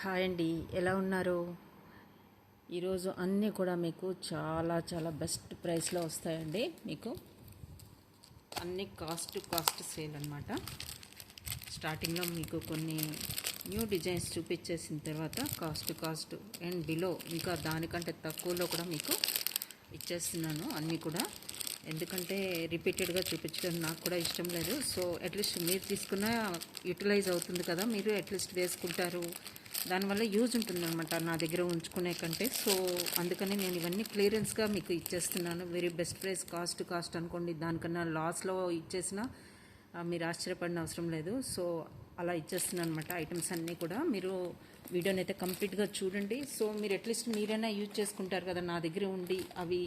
Hi అండి, ఎలా ఉన్నారు? ఈరోజు అన్నీ కూడా మీకు చాలా చాలా బెస్ట్ ప్రైస్లో వస్తాయండి. మీకు అన్ని కాస్ట్ సేల్ అనమాట. స్టార్టింగ్లో మీకు కొన్ని న్యూ డిజైన్స్ చూపించేసిన తర్వాత కాస్ట్ అండ్ బిలో ఇంకా దానికంటే తక్కువలో కూడా మీకు ఇచ్చేస్తున్నాను అన్నీ కూడా. ఎందుకంటే రిపీటెడ్గా చూపించడం నాకు కూడా ఇష్టం లేదు. సో అట్లీస్ట్ మీరు తీసుకున్న యూటిలైజ్ అవుతుంది కదా, మీరు అట్లీస్ట్ వేసుకుంటారు, దానివల్ల యూజ్ ఉంటుందన్నమాట నా దగ్గర ఉంచుకునే కంటే. సో అందుకని నేను ఇవన్నీ క్లియరెన్స్గా మీకు ఇచ్చేస్తున్నాను. వెరీ బెస్ట్ ప్రైస్, కాస్ట్ అనుకోండి, దానికన్నా లాస్లో ఇచ్చేసినా మీరు ఆశ్చర్యపడిన అవసరం లేదు. సో అలా ఇచ్చేస్తున్నాను అనమాట. ఐటమ్స్ అన్నీ కూడా మీరు వీడియోని అయితే కంప్లీట్గా చూడండి. సో మీరు అట్లీస్ట్ మీరైనా యూజ్ చేసుకుంటారు కదా, నా దగ్గర ఉండి అవి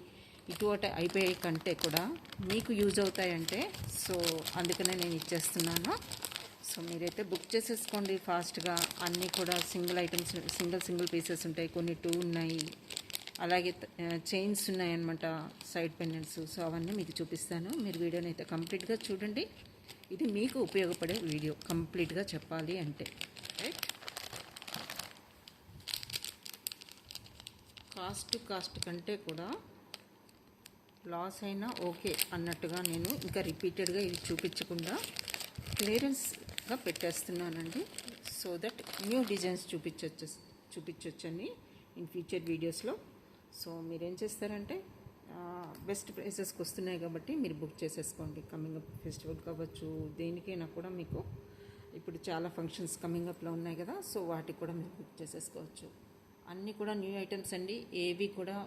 ఇటు అటు అయిపోయే కంటే కూడా మీకు యూజ్ అవుతాయంటే. సో అందుకనే నేను ఇచ్చేస్తున్నాను. సో మీరైతే బుక్ చేసేసుకోండి ఫాస్ట్గా. అన్నీ కూడా సింగిల్ ఐటమ్స్, సింగిల్ పీసెస్ ఉంటాయి, కొన్ని 2 ఉన్నాయి, అలాగే చైన్స్ ఉన్నాయన్నమాట, సైడ్ పెండెంట్స్. సో అవన్నీ మీకు చూపిస్తాను. మీరు వీడియోని అయితే కంప్లీట్గా చూడండి. ఇది మీకు ఉపయోగపడే వీడియో కంప్లీట్గా చెప్పాలి అంటే. రైట్, కాస్ట్ కంటే కూడా లాస్ అయినా ఓకే అన్నట్టుగా నేను ఇంకా రిపీటెడ్గా ఇది చూపించకుండా క్లియరెన్స్గా పెట్టేస్తున్నానండి. సో దట్ న్యూ డిజైన్స్ చూపించవచ్చని ఇన్ ఫ్యూచర్ వీడియోస్లో. సో మీరేం చేస్తారంటే బెస్ట్ ప్రైసెస్కి వస్తున్నాయి కాబట్టి మీరు బుక్ చేసేసుకోండి. కమింగ్ అప్ ఫెస్టివల్ కావచ్చు, దేనికైనా కూడా మీకు ఇప్పుడు చాలా ఫంక్షన్స్ కమింగ్ అప్లో ఉన్నాయి కదా. సో వాటికి కూడా మీరు బుక్ చేసేసుకోవచ్చు. అన్నీ కూడా న్యూ ఐటమ్స్ అండి, ఏవి కూడా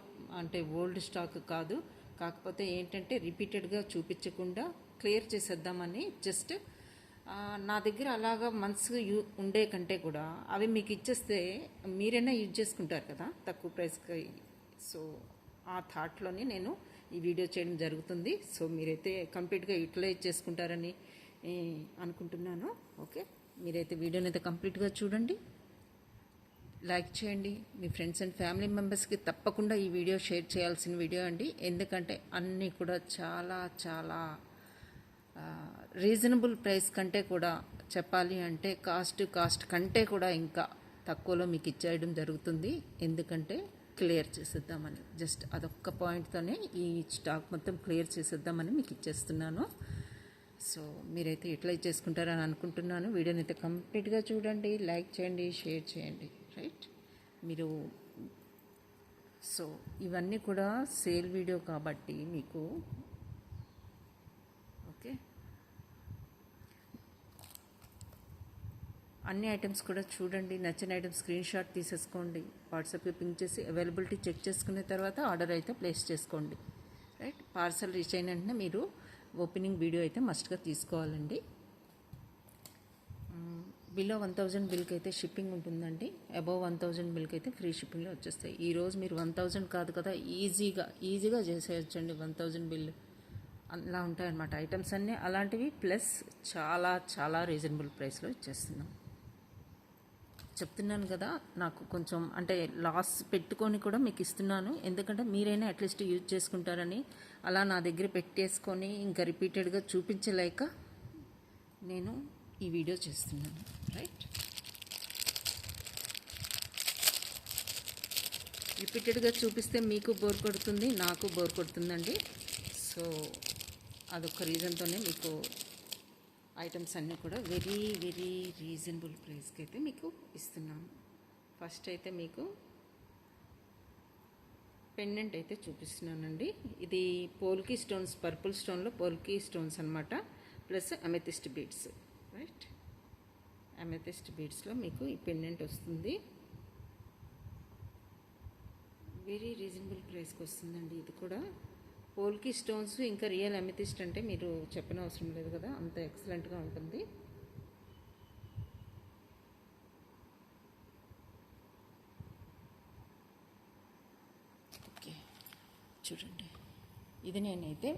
అంటే ఓల్డ్ స్టాక్ కాదు. కాకపోతే ఏంటంటే రిపీటెడ్గా చూపించకుండా క్లియర్ చేసేద్దామని జస్ట్ నా దగ్గర అలాగా మంత్స్ ఉండే కంటే కూడా అవి మీకు ఇచ్చేస్తే మీరైనా యూజ్ చేసుకుంటారు కదా తక్కువ ప్రైస్కి. సో ఆ థాట్లోనే నేను ఈ వీడియో చేయడం జరుగుతుంది. సో మీరైతే కంప్లీట్గా యూటిలైజ్ చేసుకుంటారని అనుకుంటున్నాను. ఓకే, మీరైతే వీడియోని అయితే కంప్లీట్గా చూడండి, లైక్ చేయండి. మీ ఫ్రెండ్స్ అండ్ ఫ్యామిలీ మెంబర్స్కి తప్పకుండా ఈ వీడియో షేర్ చేయాల్సిన వీడియో అండి. ఎందుకంటే అన్నీ కూడా చాలా చాలా రీజనబుల్ ప్రైస్ కంటే కూడా చెప్పాలి అంటే కాస్ట్ కంటే కూడా ఇంకా తక్కువలో మీకు ఇచ్చేయడం జరుగుతుంది. ఎందుకంటే క్లియర్ చేసేద్దామని, జస్ట్ అదొక్క పాయింట్తోనే ఈ స్టాక్ మొత్తం క్లియర్ చేసేద్దామని మీకు ఇచ్చేస్తున్నాను. సో మీరైతే యూటిలైజ్ చేసుకుంటారని అనుకుంటున్నాను. వీడియోని అయితే కంప్లీట్గా చూడండి, లైక్ చేయండి, షేర్ చేయండి. రైట్, మీరు సో ఇవన్నీ కూడా సేల్ వీడియో కాబట్టి మీకు ఓకే అన్ని ఐటమ్స్ కూడా చూడండి. నచ్చిన ఐటమ్స్ స్క్రీన్ షాట్ తీసేసుకోండి, వాట్సాప్కి పింక్ చేసి అవైలబిలిటీ చెక్ చేసుకున్న తర్వాత ఆర్డర్ అయితే ప్లేస్ చేసుకోండి. రైట్, పార్సల్ రీచ్ అయిన వెంటనే మీరు ఓపెనింగ్ వీడియో అయితే మస్ట్గా తీసుకోవాలండి. బిలో 1000 బిల్కి అయితే షిప్పింగ్ ఉంటుందండి. అబవ్ 1000 బిల్కి అయితే ఫ్రీ షిప్పింగ్లో వచ్చేస్తాయి. ఈరోజు మీరు 1000 కాదు కదా, ఈజీగా చేసేయచ్చండి 1000 బిల్. అలా ఉంటాయన్నమాట ఐటమ్స్ అన్నీ అలాంటివి. ప్లస్ చాలా చాలా రీజనబుల్ ప్రైస్లో ఇచ్చేస్తున్నాం. చెప్తున్నాను కదా, నాకు కొంచెం అంటే లాస్ పెట్టుకొని కూడా మీకు ఇస్తున్నాను. ఎందుకంటే మీరైనా అట్లీస్ట్ యూజ్ చేసుకుంటారని అలా నా దగ్గర పెట్టేసుకొని ఇంకా రిపీటెడ్గా చూపించలేక నేను ఈ వీడియో చేస్తున్నాను. రైట్, రిపీటెడ్గా చూపిస్తే మీకు బోర్ కొడుతుంది, నాకు బోర్ కొడుతుందండి. సో అదొక రీజన్తోనే మీకు ఐటమ్స్ అన్నీ కూడా వెరీ వెరీ రీజనబుల్ ప్రైస్కి అయితే మీకు ఇస్తున్నాము. ఫస్ట్ అయితే మీకు పెండెంట్ అయితే చూపిస్తున్నానండి. ఇది పోల్కీ స్టోన్స్, పర్పుల్ స్టోన్లో పోల్కీ స్టోన్స్ అనమాట, plus amethyst beads. Right, amethyst బీడ్స్లో మీకు ఈ పెండెంట్ వస్తుంది. వెరీ రీజనబుల్ ప్రైస్కి వస్తుందండి. ఇది కూడా పోల్కీ స్టోన్స్ ఇంకా రియల్ అమెథిస్ట్ అంటే మీరు చెప్పనవసరం లేదు కదా, అంత ఎక్సలెంట్గా ఉంటుంది. ఓకే చూడండి, ఇది నేనైతే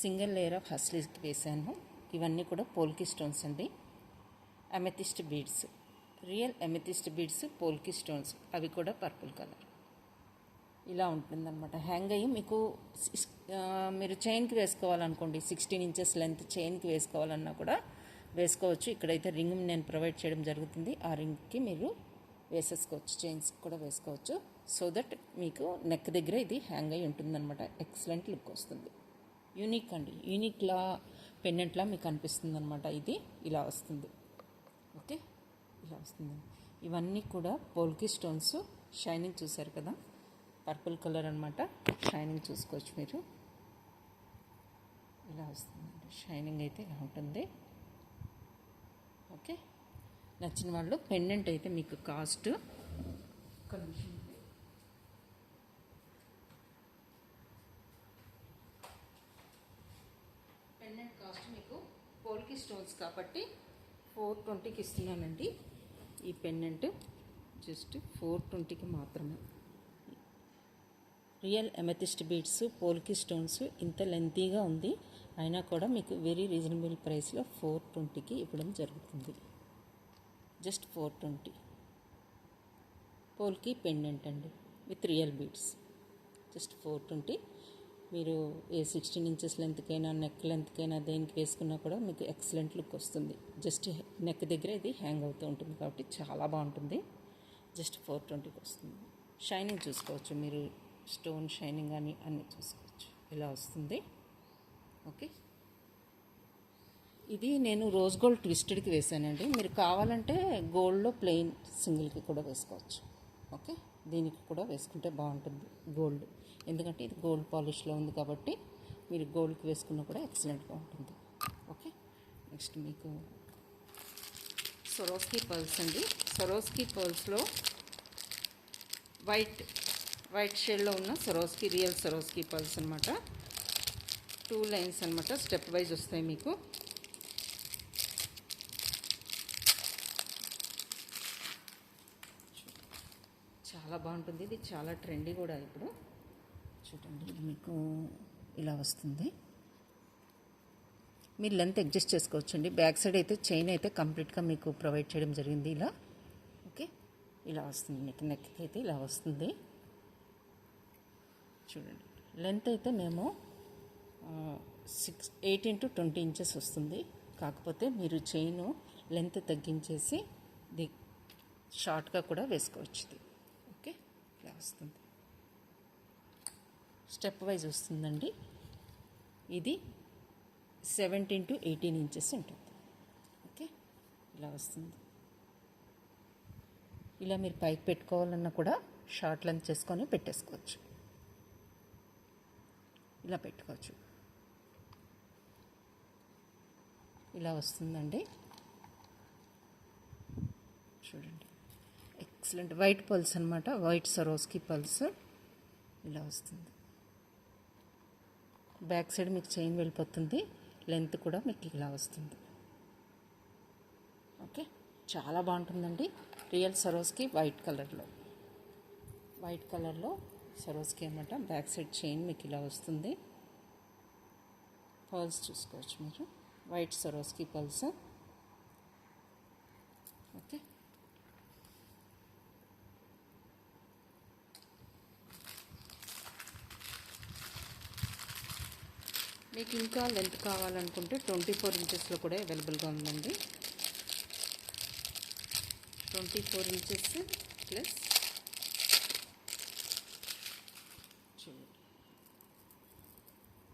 సింగిల్ లేయర్ ఆఫ్ హస్లీస్కి వేసాను. ఇవన్నీ కూడా పోల్కీ స్టోన్స్ అండి, amethyst beads, real amethyst beads, polki stones, అవి కూడా పర్పుల్ కలర్. ఇలా ఉంటుందన్నమాట. హ్యాంగ్ అయ్యి మీకు మీరు చైన్కి వేసుకోవాలనుకోండి, 16 ఇంచెస్ లెంత్ చైన్కి వేసుకోవాలన్నా కూడా వేసుకోవచ్చు. ఇక్కడైతే రింగ్ నేను ప్రొవైడ్ చేయడం జరుగుతుంది. ఆ రింగ్కి మీరు వేసేసుకోవచ్చు, చైన్స్ కూడా వేసుకోవచ్చు. సో దట్ మీకు నెక్ దగ్గర ఇది హ్యాంగ్ అయి ఉంటుందన్నమాట. ఎక్సలెంట్ లుక్ వస్తుంది. యూనిక్ అండి, యూనిక్లా పెండెంట్లా మీకు అనిపిస్తుంది అనమాట. ఇది ఇలా వస్తుంది. ఓకే, ఇలా వస్తుంది. ఇవన్నీ కూడా పోల్కి స్టోన్స్. షైనింగ్ చూసారు కదా, పర్పుల్ కలర్ అనమాట. షైనింగ్ చూసుకోవచ్చు మీరు. ఇలా వస్తుందండి, షైనింగ్ అయితే ఇలా ఉంటుంది. ఓకే, నచ్చిన వాళ్ళు పెండెంట్ అయితే మీకు కాస్ట్ పెండెంట్ కాస్ట్ మీకు పోల్కి స్టోన్స్ కాబట్టి 420కి ఇస్తున్నానండి. ఈ పెండెంట్ జస్ట్ 420కి మాత్రమే. రియల్ ఎమెథిస్ట్ బీడ్స్, పోల్కి స్టోన్స్ ఇంత లెంతీగా ఉంది, అయినా కూడా మీకు వెరీ రీజనబుల్ ప్రైస్లో 420కి ఇవ్వడం జరుగుతుంది. జస్ట్ 420. పోల్కి పెండెంట్ అండి విత్ రియల్ బీడ్స్. జస్ట్ 420. మీరు ఏ 16 ఇంచెస్ లెంత్కైనా, నెక్ లెంత్కైనా దేనికి వేసుకున్నా కూడా మీకు ఎక్సలెంట్ లుక్ వస్తుంది. జస్ట్ నెక్ దగ్గర ఇది హ్యాంగ్ అవుతూ ఉంటుంది కాబట్టి చాలా బాగుంటుంది. జస్ట్ 420కి వస్తుంది. షైనింగ్ చూసుకోవచ్చు మీరు, స్టోన్ షైనింగ్ అని అన్నీ చూసుకోవచ్చు. ఇలా వస్తుంది. ఓకే, ఇది నేను రోజ్ గోల్డ్ ట్విస్టెడ్కి వేసానండి. మీరు కావాలంటే గోల్డ్లో ప్లెయిన్ సింగిల్కి కూడా వేసుకోవచ్చు. ఓకే, దీనికి కూడా వేసుకుంటే బాగుంటుంది గోల్డ్, ఎందుకంటే ఇది గోల్డ్ పాలిష్లో ఉంది కాబట్టి మీరు గోల్డ్కి వేసుకున్నా కూడా ఎక్సలెంట్గా ఉంటుంది. ఓకే, నెక్స్ట్ మీకు సొరోస్కీ పర్ల్స్ అండి. సొరోస్కీ పర్ల్స్లో వైట్ షేడ్లో ఉన్న సొరోస్కీ, రియల్ సొరోస్కీ పర్ల్స్ అనమాట. 2 లైన్స్ అనమాట, స్టెప్ వైజ్ వస్తాయి మీకు. చాలా బాగుంటుంది. ఇది చాలా ట్రెండీ కూడా ఇప్పుడు. చూడండి, ఇది మీకు ఇలా వస్తుంది. మీరు లెంత్ అడ్జస్ట్ చేసుకోవచ్చు అండి. బ్యాక్ సైడ్ అయితే చైన్ అయితే కంప్లీట్గా మీకు ప్రొవైడ్ చేయడం జరిగింది ఇలా. ఓకే, ఇలా వస్తుంది మీకు. నెక్కి అయితే ఇలా వస్తుంది. చూడండి, లెంత్ అయితే మేము 18 to 20 ఇంచెస్ వస్తుంది. కాకపోతే మీరు చైన్ లెంత్ తగ్గించేసి ఇది షార్ట్గా కూడా వేసుకోవచ్చు. ఇది ఓకే, ఇలా వస్తుంది. స్టెప్ వైజ్ వస్తుందండి. ఇది 17 to 18 ఇంచెస్ ఉంటుంది. ఓకే, ఇలా వస్తుంది. ఇలా మీరు పైకి పెట్టుకోవాలన్నా కూడా షార్ట్ లెంత్ చేసుకొని పెట్టేసుకోవచ్చు. ఇలా పెట్టుకోవచ్చు. ఇలా వస్తుందండి. చూడండి, ఎక్సలెంట్ వైట్ పల్స్ అనమాట. వైట్ సరోస్కీ పల్స్ ఇలా వస్తుంది. బ్యాక్ సైడ్ మీకు చైన్ వెళ్ళిపోతుంది. లెంత్ కూడా మీకు ఇలా వస్తుంది. ఓకే, చాలా బాగుంటుందండి. రియల్ సరోస్కీ వైట్ కలర్లో సరోస్కీ అనమాట. బ్యాక్ సైడ్ చైన్ మీకు ఇలా వస్తుంది. పర్ల్స్ చూసుకోవచ్చు మీరు, వైట్ సరోస్కీ పల్స్. ఓకే, మీకు ఇంకా లెంత్ కావాలనుకుంటే 24 ఇంచెస్లో కూడా అవైలబుల్గా ఉందండి. 24 ఇంచెస్ ప్లస్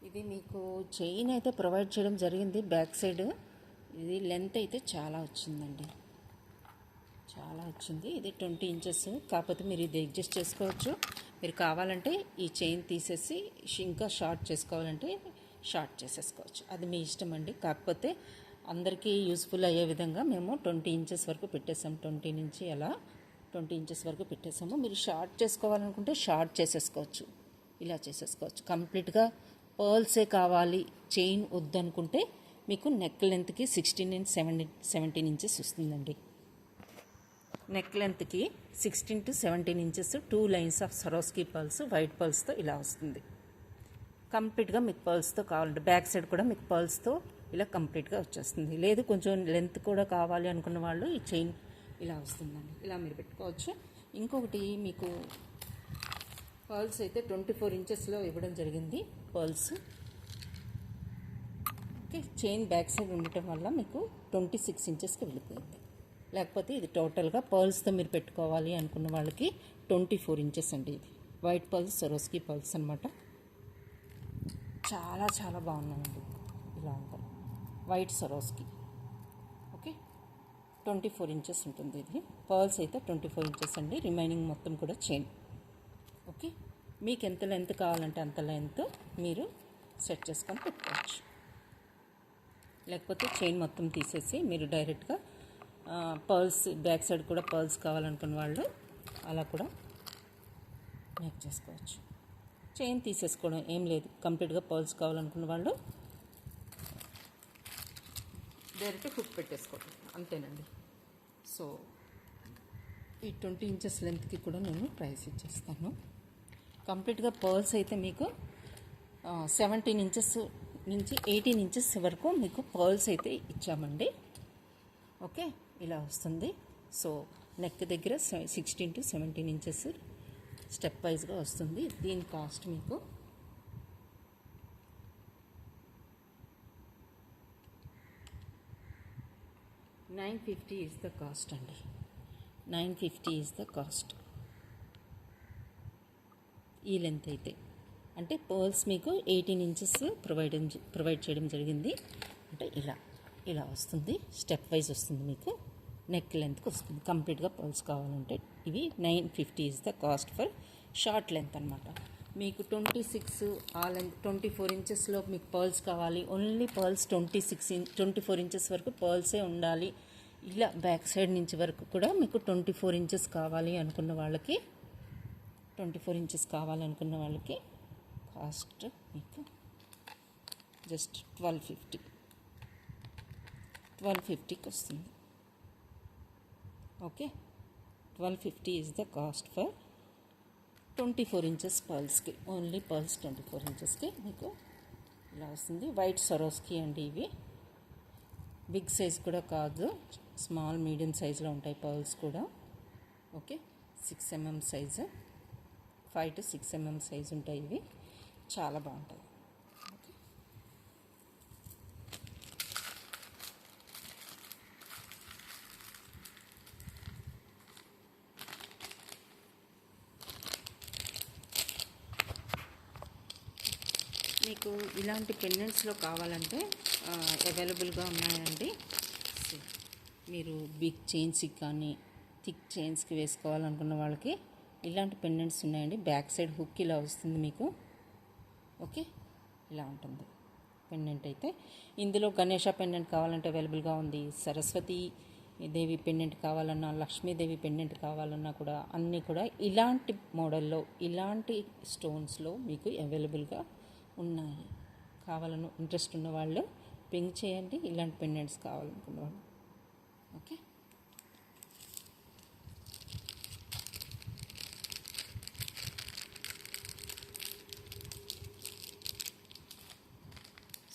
ఇది మీకు చైన్ అయితే ప్రొవైడ్ చేయడం జరిగింది బ్యాక్ సైడ్. ఇది లెంత్ అయితే చాలా వచ్చిందండి, చాలా వచ్చింది. ఇది 20 ఇంచెస్. కాకపోతే మీరు ఇది అడ్జస్ట్ చేసుకోవచ్చు. మీరు కావాలంటే ఈ చైన్ తీసేసి ఇంకా షార్ట్ చేసుకోవాలంటే షార్ట్ చేసేసుకోవచ్చు. అది మీ ఇష్టం అండి. కాకపోతే అందరికీ యూస్ఫుల్ అయ్యే విధంగా మేము 20 ఇంచెస్ వరకు పెట్టేసాం. 20 నుంచి అలా 20 ఇంచెస్ వరకు పెట్టేసాము. మీరు షార్ట్ చేసుకోవాలనుకుంటే షార్ట్ చేసేసుకోవచ్చు, ఇలా చేసేసుకోవచ్చు. కంప్లీట్గా పర్ల్సే కావాలి, చైన్ వద్దనుకుంటే మీకు నెక్ లెంత్కి 16 and 17 ఇంచెస్ వస్తుందండి. నెక్ లెంత్కి 16 to 17 inches 2 lines of Swarovski pearls white పర్ల్స్తో ఇలా వస్తుంది. కంప్లీట్గా మీకు పర్ల్స్తో కావాలంటే బ్యాక్ సైడ్ కూడా మీకు పర్ల్స్తో ఇలా కంప్లీట్గా వచ్చేస్తుంది. లేదు కొంచెం లెంత్ కూడా కావాలి అనుకున్న వాళ్ళు ఈ చైన్ ఇలా వస్తుందండి. ఇలా మీరు పెట్టుకోవచ్చు. ఇంకొకటి మీకు పర్ల్స్ అయితే 24 ఇంచెస్లో ఇవ్వడం జరిగింది pearls. Okay, chain back side ఉండటం వల్ల మీకు 26 ఇంచెస్కి వెళ్ళిపోయింది. లేకపోతే ఇది టోటల్గా పర్ల్స్తో మీరు పెట్టుకోవాలి అనుకున్న వాళ్ళకి 24 ఇంచెస్ అండి. ఇది వైట్ పర్ల్స్, సరోస్కి పర్ల్స్ అనమాట. చాలా చాలా బాగున్నాయండి. ఇలా ఉంటాయి వైట్ సరోస్కి. ఓకే, 24 ఇంచెస్ ఉంటుంది. ఇది పర్ల్స్ అయితే 24 ఇంచెస్ అండి. రిమైనింగ్ మొత్తం కూడా చైన్. ఓకే, మీకు ఎంత లెంత్ కావాలంటే అంత లెంత్ మీరు సెట్ చేసుకొని పెట్టుకోవచ్చు. లేకపోతే చైన్ మొత్తం తీసేసి మీరు డైరెక్ట్గా పర్ల్స్ బ్యాక్ సైడ్ కూడా పర్ల్స్ కావాలనుకున్న వాళ్ళు అలా కూడా మేక్ చేసుకోవచ్చు. చైన్ తీసేసుకోవడం ఏం లేదు. కంప్లీట్గా పర్ల్స్ కావాలనుకున్న వాళ్ళు డైరెక్ట్ హుక్ పెట్టేసుకోవడం అంతేనండి. సో ఈ 20 ఇంచెస్ లెంత్కి కూడా నేను ప్రైస్ ఇచ్చేస్తాను. కంప్లీట్గా పర్ల్స్ అయితే మీకు 17 ఇంచెస్ నుంచి 18 ఇంచెస్ వరకు మీకు పర్ల్స్ అయితే ఇచ్చామండి. ఓకే, ఇలా వస్తుంది. సో నెక్ దగ్గర 16 to 17 ఇంచెస్ స్టెప్ వైజ్గా వస్తుంది. దీని కాస్ట్ మీకు $950 ఈజ్ ద కాస్ట్ అండి. $950 ఈజ్ ద కాస్ట్. ఈ లెంత్ అయితే అంటే పర్ల్స్ మీకు 18 ఇంచెస్ ప్రొవైడ్ చేయడం జరిగింది. అంటే ఇలా వస్తుంది. స్టెప్ వైజ్ వస్తుంది. మీకు నెక్ లెంత్కి వస్తుంది. కంప్లీట్గా పర్ల్స్ కావాలంటే ఇవి 950 is the cost for short length అనమాట. మీకు 26 ఆ లెంత్ 24 ఇంచెస్లో మీకు పర్ల్స్ కావాలి. ఓన్లీ పర్ల్స్ 24 ఇంచెస్ వరకు పర్ల్సే ఉండాలి. ఇలా బ్యాక్ సైడ్ నుంచి వరకు కూడా మీకు 24 ఇంచెస్ కావాలి అనుకున్న వాళ్ళకి 24 ఇంచెస్ కావాలనుకున్న వాళ్ళకి కాస్ట్ మీకు జస్ట్ 1250కి వస్తుంది. Okay, 1250 is the cost for 24 inches పర్ల్స్కి. ఓన్లీ పర్ల్స్ 24 ఇంచెస్కి మీకు ఇలా వస్తుంది. వైట్ సరోస్కి అండి. ఇవి బిగ్ సైజ్ కూడా కాదు, స్మాల్ మీడియం సైజులో ఉంటాయి పర్ల్స్ కూడా. Okay, 6 mm size, 5 to 6 mm size ఉంటాయి. ఇవి చాలా బాగుంటాయి. ఓకే, మీకు ఇలాంటి పెండెంట్స్లో కావాలంటే అవైలబుల్గా ఉన్నాయండి. మీరు బిగ్ చైన్స్కి కానీ థిక్ చైన్స్కి వేసుకోవాలనుకున్న వాళ్ళకి ఇలాంటి పెండెంట్స్ ఉన్నాయండి. బ్యాక్ సైడ్ హుక్ ఇలా వస్తుంది మీకు. ఓకే, ఇలా ఉంటుంది పెండెంట్ అయితే. ఇందులో గణేష పెండెంట్ కావాలంటే అవైలబుల్గా ఉంది. సరస్వతి దేవి పెండెంట్ కావాలన్నా, లక్ష్మీదేవి పెండెంట్ కావాలన్నా కూడా అన్నీ కూడా ఇలాంటి మోడల్లో, ఇలాంటి స్టోన్స్లో మీకు అవైలబుల్గా ఉన్నాయి. కావాలని ఇంట్రెస్ట్ ఉన్న వాళ్ళు పింక్ చేయండి. ఇలాంటి పెండెంట్స్ కావాలనుకున్న వాళ్ళు. ఓకే,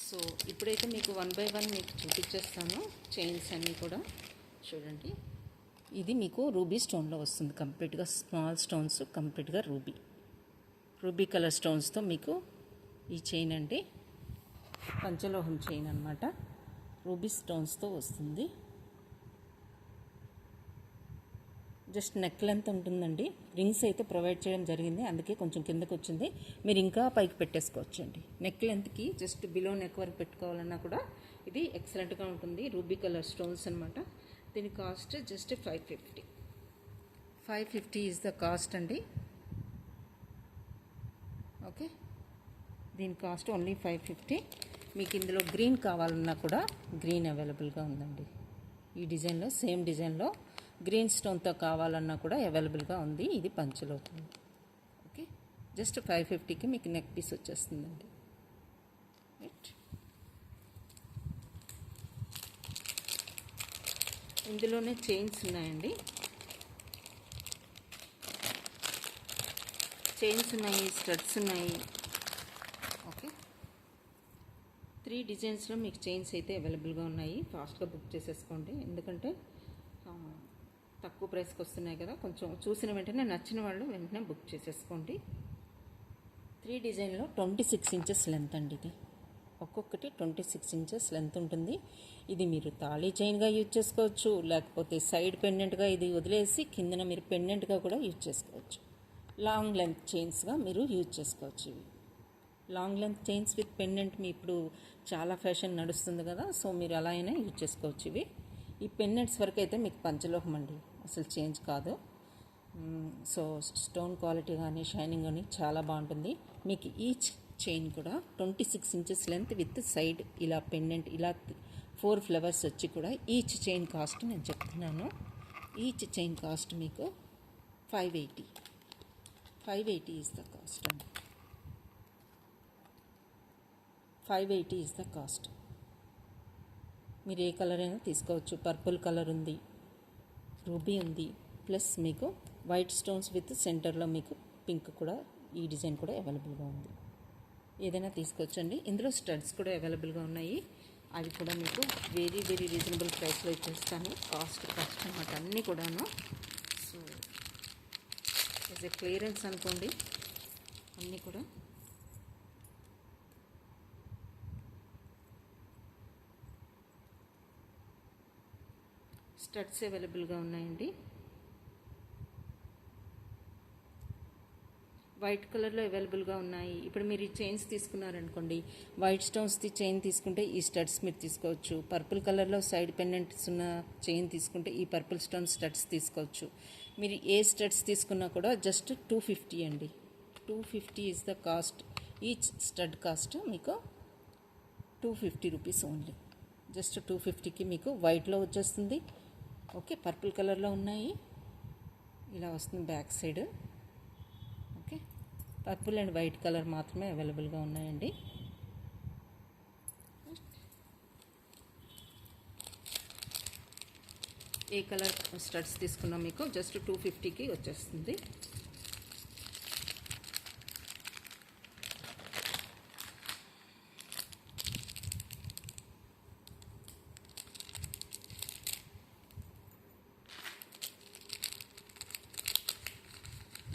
సో ఇప్పుడైతే మీకు 1 by 1 మీకు చూపించేస్తాను. చైన్స్ అన్నీ కూడా చూడండి. ఇది మీకు రూబీ స్టోన్లో వస్తుంది. కంప్లీట్గా స్మాల్ స్టోన్స్, కంప్లీట్గా రూబీ కలర్ స్టోన్స్తో మీకు ఈ చైన్ అండి. పంచలోహం చైన్ అనమాట. రూబీ స్టోన్స్తో వస్తుంది. జస్ట్ నెక్ లెంత్ ఉంటుందండి. రింగ్స్ అయితే ప్రొవైడ్ చేయడం జరిగింది, అందుకే కొంచెం కిందకు వచ్చింది. మీరు ఇంకా పైకి పెట్టేసుకోవచ్చండి. నెక్ లెంత్కి జస్ట్ బిలో నెక్ వరకు పెట్టుకోవాలన్నా కూడా ఇది ఎక్సలెంట్గా ఉంటుంది. రూబీ కలర్ స్టోన్స్ అనమాట. దీని cost just 550. 550 is the cost అండి. ఓకే, దీని కాస్ట్ ఓన్లీ 550. మీకు ఇందులో గ్రీన్ కావాలన్నా కూడా గ్రీన్ అవైలబుల్గా ఉందండి. ఈ డిజైన్లో, సేమ్ డిజైన్లో గ్రీన్ స్టోన్తో కావాలన్నా కూడా అవైలబుల్గా ఉంది. ఇది పంచలోహం. ఓకే, జస్ట్ 550కి మీకు నెక్ పీస్ వచ్చేస్తుందండి. రైట్, ఇందులోనే చైన్స్ ఉన్నాయండి. చైన్స్ ఉన్నాయి, స్టడ్స్ ఉన్నాయి. ఓకే, 3 డిజైన్స్లో మీకు చైన్స్ అయితే అవైలబుల్గా ఉన్నాయి. ఫాస్ట్గా బుక్ చేసేసుకోండి, ఎందుకంటే తక్కువ ప్రైస్కి వస్తున్నాయి కదా. కొంచెం చూసిన వెంటనే నచ్చిన వాళ్ళు వెంటనే బుక్ చేసేసుకోండి. 3 డిజైన్లో 26 ఇంచెస్ లెంత్ అండి. ఇది ఒక్కొక్కటి 26 ఇంచెస్ లెంత్ ఉంటుంది. ఇది మీరు తాళీ చైన్గా యూజ్ చేసుకోవచ్చు, లేకపోతే సైడ్ పెండెంట్గా ఇది వదిలేసి కిందన మీరు పెండెంట్గా కూడా యూజ్ చేసుకోవచ్చు. లాంగ్ లెంత్ చైన్స్గా మీరు యూజ్ చేసుకోవచ్చు. ఇవి long length chains with pendant మీ ఇప్పుడు చాలా ఫ్యాషన్ నడుస్తుంది కదా, సో మీరు అలా అయినా యూజ్ చేసుకోవచ్చు. ఈ పెండెంట్స్ వరకు అయితే మీకు పంచలోహం అండి, అసలు చేంజ్ కాదు. సో స్టోన్ క్వాలిటీ కానీ షైనింగ్ కానీ చాలా బాగుంటుంది. మీకు ఈచ్ చైన్ కూడా 26 ఇంచెస్ లెంత్ విత్ సైడ్ ఇలా పెండెంట్ ఇలా 4 ఫ్లవర్స్ వచ్చి కూడా ఈచ్ చైన్ కాస్ట్ నేను చెప్తున్నాను. ఈచ్ చైన్ కాస్ట్ మీకు 580 ఈజ్ ద కాస్ట్ అండి. 580 ఈజ్ ద కాస్ట్. మీరు ఏ కలర్ అయినా తీసుకోవచ్చు. పర్పుల్ కలర్ ఉంది, రూబీ ఉంది, ప్లస్ మీకు వైట్ స్టోన్స్ విత్ సెంటర్లో మీకు పింక్ కూడా ఈ డిజైన్ కూడా అవైలబుల్గా ఉంది. ఏదైనా తీసుకోవచ్చండి. ఇందులో స్టడ్స్ కూడా అవైలబుల్గా ఉన్నాయి. అవి కూడా మీకు వెరీ వెరీ రీజనబుల్ ప్రైస్లో ఇచ్చేస్తాను. కాస్ట్ అన్నమాట అన్నీ కూడాను. సో యాజ్ ఎ క్లియరెన్స్ అనుకోండి అన్నీ కూడా. స్టడ్స్ అవైలబుల్గా ఉన్నాయండి. వైట్ కలర్లో అవైలబుల్గా ఉన్నాయి. ఇప్పుడు మీరు ఈ చైన్స్ తీసుకున్నారనుకోండి, వైట్ స్టోన్స్ది చైన్ తీసుకుంటే ఈ స్టడ్స్ మీరు తీసుకోవచ్చు. పర్పుల్ కలర్లో సైడ్ పెండెంట్స్ ఉన్న చైన్ తీసుకుంటే ఈ పర్పుల్ స్టోన్ స్టడ్స్ తీసుకోవచ్చు. మీరు ఏ స్టడ్స్ తీసుకున్నా కూడా జస్ట్ 250 అండి. 250 is the cost. Each stud cost మీకు 250 రూపీస్ ఓన్లీ. జస్ట్ 250కి మీకు వైట్లో వచ్చేస్తుంది. ఓకే, పర్పుల్ కలర్లో ఉన్నాయి, ఇలా వస్తుంది back side. Okay, purple and white colour మాత్రమే అవైలబుల్గా ఉన్నాయండి. ఏ కలర్ స్టడ్స్ తీసుకున్నా మీకు జస్ట్ 250కి వచ్చేస్తుంది.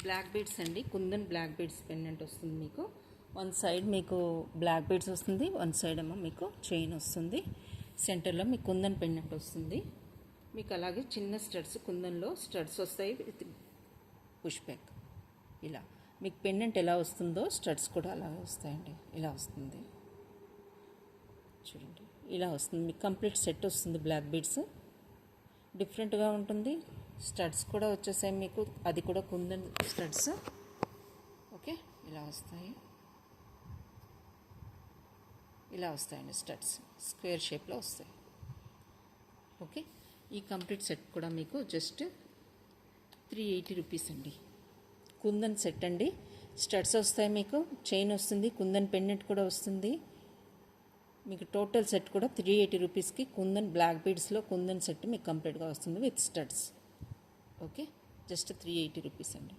బ్లాక్ బీడ్స్ అండి, కుందన్ బ్లాక్ బీడ్స్ పెండెంట్ వస్తుంది మీకు. వన్ సైడ్ మీకు బ్లాక్ బీడ్స్ వస్తుంది, వన్ సైడ్ ఏమో మీకు చైన్ వస్తుంది, సెంటర్లో మీకు కుందన్ పెండెంట్ వస్తుంది. మీకు అలాగే చిన్న స్టడ్స్ కుందన్లో స్టడ్స్ వస్తాయి విత్ పుష్ బ్యాక్. ఇలా మీకు పెండెంట్ ఎలా వస్తుందో స్టడ్స్ కూడా అలాగే వస్తాయండి. ఇలా వస్తుంది చూడండి, ఇలా వస్తుంది మీకు కంప్లీట్ సెట్ వస్తుంది. బ్లాక్ బీడ్స్ డిఫరెంట్గా ఉంటుంది. స్టడ్స్ కూడా వచ్చేసాయి మీకు, అది కూడా కుందన్ స్టడ్స్. ఓకే, ఇలా వస్తాయి, ఇలా వస్తాయండి స్టడ్స్, స్క్వేర్ షేప్లో వస్తాయి. ఓకే, ఈ కంప్లీట్ సెట్ కూడా మీకు జస్ట్ 380 రూపీస్ అండి. కుందన్ సెట్ అండి. స్టడ్స్ వస్తాయి మీకు, చైన్ వస్తుంది, కుందన్ పెండెంట్ కూడా వస్తుంది. మీకు టోటల్ సెట్ కూడా 380 రూపీస్కి కుందన్ బ్లాక్ బీడ్స్లో కుందన్ సెట్ మీకు కంప్లీట్గా వస్తుంది with studs. Okay, just 380 rupees అండి.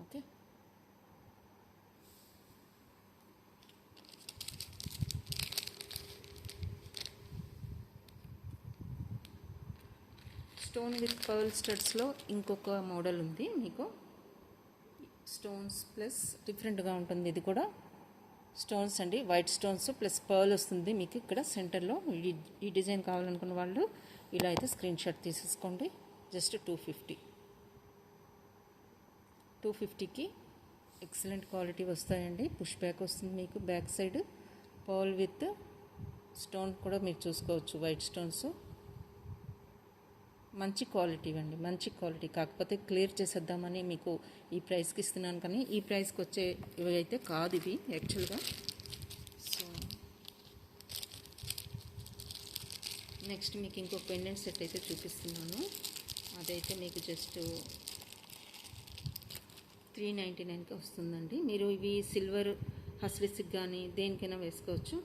ఓకే, స్టోన్ విత్ పర్ల్ స్టడ్స్లో ఇంకొక మోడల్ ఉంది మీకు. స్టోన్స్ ప్లస్ డిఫరెంట్గా ఉంటుంది. ఇది కూడా స్టోన్స్ అండి, వైట్ స్టోన్స్ ప్లస్ పర్ల్ వస్తుంది మీకు ఇక్కడ సెంటర్లో. ఈ డిజైన్ కావాలనుకున్న వాళ్ళు ఇలా అయితే స్క్రీన్ షాట్ తీసేసుకోండి. జస్ట్ 250కి ఎక్సలెంట్ క్వాలిటీ వస్తాయండి. పుష్ బ్యాక్ వస్తుంది మీకు back side. Pearl with stone కూడా మీరు చూసుకోవచ్చు, వైట్ స్టోన్స్. మంచి క్వాలిటీ అండి, మంచి క్వాలిటీ. కాకపోతే క్లియర్ చేసేద్దామని మీకు ఈ ప్రైస్కి ఇస్తున్నాను, కానీ ఈ ప్రైస్కి వచ్చే ఇవి అయితే కాదు ఇవి యాక్చువల్గా. సో నెక్స్ట్ మీకు ఇంకో పెండెంట్ సెట్ అయితే చూపిస్తున్నాను. అదైతే మీకు జస్ట్ 399కి వస్తుందండి. మీరు ఇవి సిల్వర్ హస్లిస్కి కానీ దేనికైనా వేసుకోవచ్చు.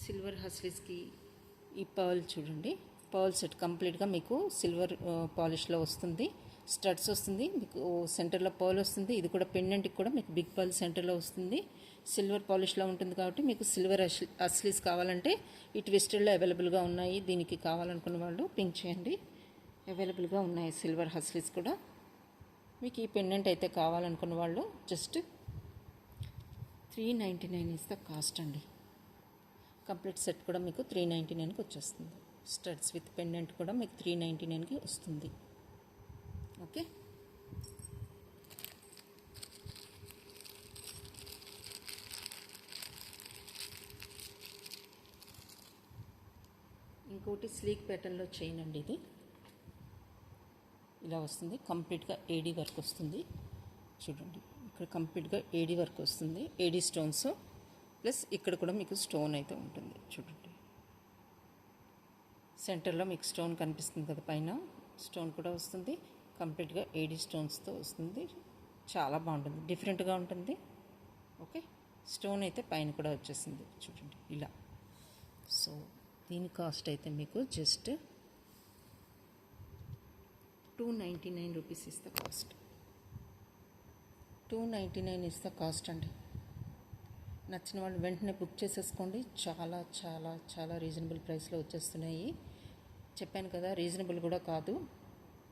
సిల్వర్ హస్లిస్కి ఈ పర్ల్ చూడండి, పర్ల్ సెట్ కంప్లీట్గా మీకు సిల్వర్ పాలిష్లో వస్తుంది. స్టడ్స్ వస్తుంది మీకు, సెంటర్లో పర్ల్ వస్తుంది. ఇది కూడా పెండెంట్కి కూడా మీకు బిగ్ పర్ల్ సెంటర్లో వస్తుంది. సిల్వర్ పాలిష్లో ఉంటుంది కాబట్టి మీకు సిల్వర్ అస్లీస్ కావాలంటే ఈ ట్విస్టెడ్లో అవైలబుల్గా ఉన్నాయి. దీనికి కావాలనుకున్న వాళ్ళు పింక్ చేయండి, అవైలబుల్గా ఉన్నాయి సిల్వర్ హస్లీస్ కూడా. మీకు ఈ పెండెంట్ అయితే కావాలనుకున్న వాళ్ళు జస్ట్ 399 ఇస్ ద కాస్ట్ అండి. కంప్లీట్ సెట్ కూడా మీకు 399కి వచ్చేస్తుంది. స్టడ్స్ విత్ పెండెంట్ కూడా మీకు 399కి వస్తుంది. ఓకే, ఇంకోటి స్లీక్ ప్యాటర్న్లో చైన్ అండి. ఇది ఇలా వస్తుంది, కంప్లీట్గా ఏడీ వర్క్ వస్తుంది. చూడండి, ఇక్కడ కంప్లీట్గా ఏడీ వర్క్ వస్తుంది. ఏడీ స్టోన్స్ ప్లస్ ఇక్కడ కూడా మీకు స్టోన్ అయితే ఉంటుంది. చూడండి, సెంటర్లో మీకు స్టోన్ కనిపిస్తుంది కదా, పైన స్టోన్ కూడా వస్తుంది. కంప్లీట్గా ఏడీ స్టోన్స్తో వస్తుంది. చాలా బాగుంటుంది, డిఫరెంట్గా ఉంటుంది. ఓకే, స్టోన్ అయితే పైన కూడా వచ్చేసింది. చూడండి ఇలా. సో దీని కాస్ట్ అయితే మీకు just 299 rupees is the cost. 299 is the cost అండి. నచ్చిన వాళ్ళు వెంటనే బుక్ చేసేసుకోండి. చాలా చాలా చాలా రీజనబుల్ ప్రైస్లో వచ్చేస్తున్నాయి. చెప్పాను కదా, రీజనబుల్ కూడా కాదు,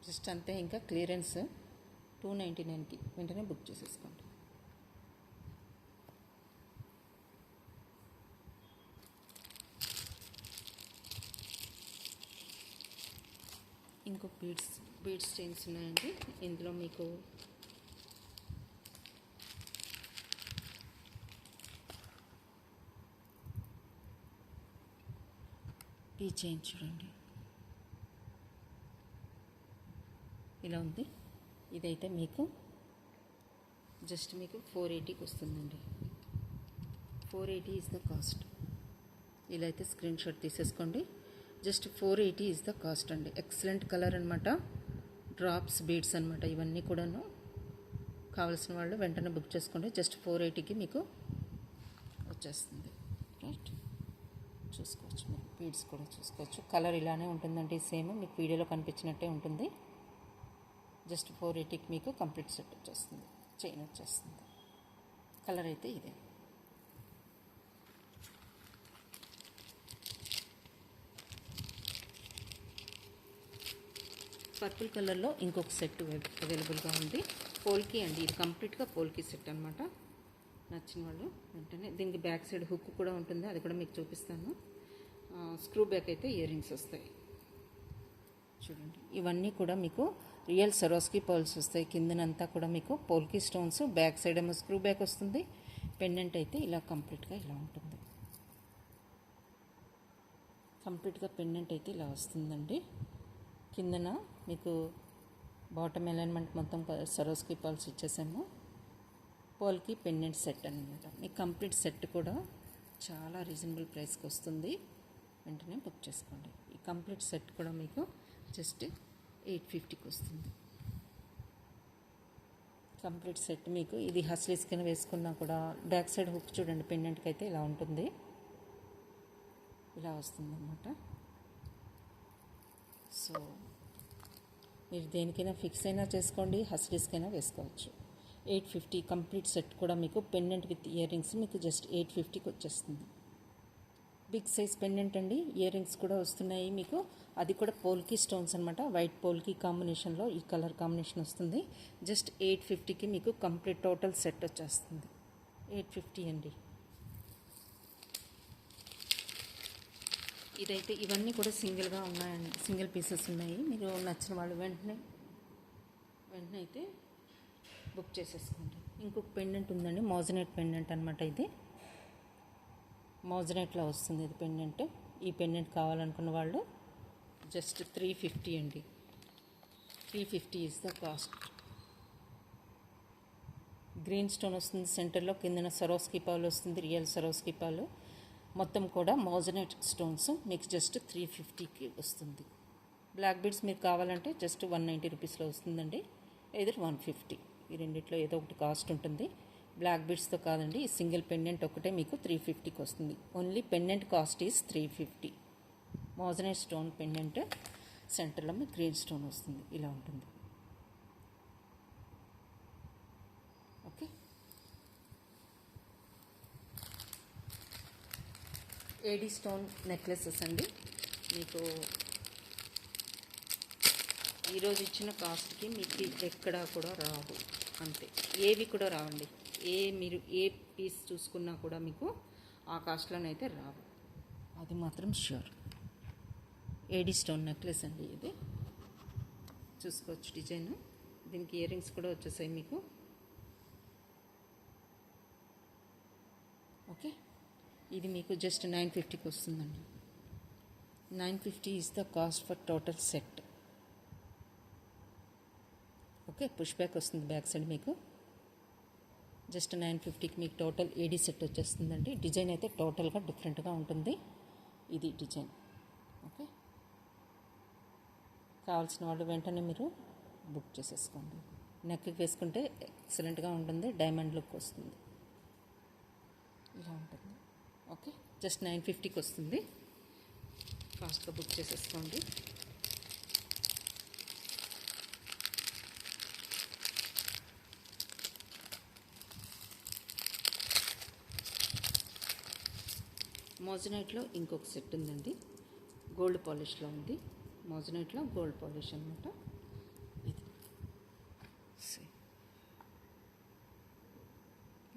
జస్ట్ అంతే. ఇంకా క్లియరెన్స్ 299కి వెంటనే బుక్ చేసేసుకోండి. ఇంకో బీడ్స్ చైన్స్ ఉన్నాయండి. ఇందులో మీకు ఈ చైన్ చూడండి, ఇలా ఉంది. ఇదైతే మీకు జస్ట్ మీకు 480కి వస్తుందండి. 480 ఇస్ ద కాస్ట్. ఇలా అయితే స్క్రీన్ షాట్ తీసేసుకోండి. జస్ట్ 480 ఇస్ ద కాస్ట్ అండి. ఎక్సలెంట్ కలర్ అనమాట, డ్రాప్స్ బీడ్స్ అనమాట. ఇవన్నీ కూడాను కావాల్సిన వాళ్ళు వెంటనే బుక్ చేసుకోండి. జస్ట్ 480కి మీకు వచ్చేస్తుంది. రైట్, చూసుకోవచ్చు మీరు, బీడ్స్ కూడా చూసుకోవచ్చు. కలర్ ఇలానే ఉంటుందండి, సేమ్ మీకు వీడియోలో కనిపించినట్టే ఉంటుంది. జస్ట్ 480కి మీకు కంప్లీట్ సెట్ వచ్చేస్తుంది, చైన్ వచ్చేస్తుంది. కలర్ అయితే ఇదే. పర్పుల్ కలర్లో ఇంకొక సెట్ అవైలబుల్గా ఉంది. పోల్కి అండి, ఇది కంప్లీట్గా పోల్కి సెట్ అనమాట. నచ్చిన వాళ్ళు వెంటనే, దీనికి బ్యాక్ సైడ్ హుక్ కూడా ఉంటుంది, అది కూడా మీకు చూపిస్తాను. స్క్రూ బ్యాక్ అయితే ఇయర్ రింగ్స్ వస్తాయి. చూడండి, ఇవన్నీ కూడా మీకు రియల్ సరోస్కి పర్ల్స్ వస్తాయి. కిందనంతా కూడా మీకు పోల్కి స్టోన్స్, బ్యాక్ సైడ్ ఏమో స్క్రూ బ్యాక్ వస్తుంది. పెండెంట్ అయితే ఇలా కంప్లీట్గా ఇలా ఉంటుంది. కంప్లీట్గా పెండెంట్ అయితే ఇలా వస్తుందండి. కిందన మీకు బాటమ్ అలైన్మెంట్ మొత్తం సరోస్కి పర్ల్స్ ఇచ్చేసాము. పోల్కి పెండెంట్ సెట్ అనమాట. మీకు కంప్లీట్ సెట్ కూడా చాలా రీజనబుల్ ప్రైస్కి వస్తుంది. వెంటనే బుక్ చేసుకోండి. ఈ కంప్లీట్ సెట్ కూడా మీకు జస్ట్ 850కి వస్తుంది. కంప్లీట్ సెట్ మీకు ఇది హస్లీస్ కింద వేసుకున్నా కూడా బ్యాక్ సైడ్ హుక్ చూడండి, పెండెంట్కి అయితే ఇలా ఉంటుంది, ఇలా వస్తుంది అన్నమాట. సో మీరు దేనికైనా ఫిక్స్ అయినా చేసుకోండి, హస్లీస్కైనా వేసుకోవచ్చు. 850 కంప్లీట్ సెట్ కూడా మీకు పెండెంట్ విత్ ఇయర్ రింగ్స్ మీకు జస్ట్ 850కి వచ్చేస్తుంది. బిగ్ సైజ్ పెండెంట్ అండి, ఇయర్ రింగ్స్ కూడా వస్తున్నాయి మీకు. అది కూడా పోల్కి స్టోన్స్ అనమాట, వైట్ పోల్కి కాంబినేషన్లో ఈ కలర్ కాంబినేషన్ వస్తుంది. జస్ట్ 850కి మీకు కంప్లీట్ టోటల్ సెట్ వచ్చేస్తుంది. 850 అండి. ఇదైతే ఇవన్నీ కూడా సింగిల్గా ఉన్నాయండి, సింగిల్ పీసెస్ ఉన్నాయి. మీరు నచ్చిన వాళ్ళు వెంటనే అయితే బుక్ చేసేసుకోండి. ఇంకొక పెండెంట్ ఉందండి, మోజనైట్ పెండెంట్ అనమాట. ఇది మోజనైట్లో వస్తుంది ఇది పెండెంట్. ఈ పెండెంట్ కావాలనుకున్న వాళ్ళు జస్ట్ 350 అండి. 350 is the cost. Green stone వస్తుంది సెంటర్లో, కిందన సరోస్కి పాలు వస్తుంది, రియల్ సరోస్కి పాలు. మొత్తం కూడా మోజనైట్ స్టోన్స్ మీకు జస్ట్ 350కి వస్తుంది. బ్లాక్ బీడ్స్ మీకు కావాలంటే జస్ట్ 190 రూపీస్లో వస్తుందండి, ఎదురు 150. ఈ రెండిట్లో ఏదో ఒకటి కాస్ట్ ఉంటుంది. బ్లాక్ బీడ్స్తో కాదండి, ఈ సింగిల్ పెండెంట్ ఒకటే మీకు 350కి వస్తుంది. Only pendant cost is 350. Moissanite stone pendant, సెంటర్లో మీకు గ్రీన్ స్టోన్ వస్తుంది, ఇలా ఉంటుంది. ఓకే, ఏడీ స్టోన్ నెక్లెసెస్ అండి. మీకు ఈరోజు ఇచ్చిన కాస్ట్కి మీకు ఎక్కడా కూడా రావు, అంతే. ఏవి కూడా రావండి. మీరు ఏ పీస్ చూసుకున్నా కూడా మీకు ఆ కాస్ట్లోనైతే రావు, అది మాత్రం ష్యూర్. ఏడీ స్టోన్ నెక్లెస్ అండి ఇది, చూసుకోవచ్చు డిజైన్. దీనికి ఇయర్ రింగ్స్ కూడా వచ్చేసాయి మీకు. ఓకే, ఇది మీకు జస్ట్ 950కి వస్తుందండి. 950 is the cost for total set. Okay, push back వస్తుంది బ్యాక్ సైడ్ మీకు. జస్ట్ 950కి మీకు టోటల్ ఏడీ సెట్ వచ్చేస్తుందండి. డిజైన్ అయితే టోటల్గా డిఫరెంట్గా ఉంటుంది ఇది డిజైన్. ఓకే, కావాల్సిన వాళ్ళు వెంటనే మీరు బుక్ చేసేసుకోండి. నెక్కి వేసుకుంటే ఎక్సలెంట్గా ఉంటుంది, డైమండ్ లుక్ వస్తుంది, ఇలా ఉంటుంది. ఓకే, జస్ట్ 950కి వస్తుంది, ఫాస్ట్గా బుక్ చేసేసుకోండి. మోజనైట్లో ఇంకొక సెట్ ఉందండి, గోల్డ్ పాలిష్లో ఉంది. మోజనైట్లో గోల్డ్ పాలిష్ అనమాట ఇది.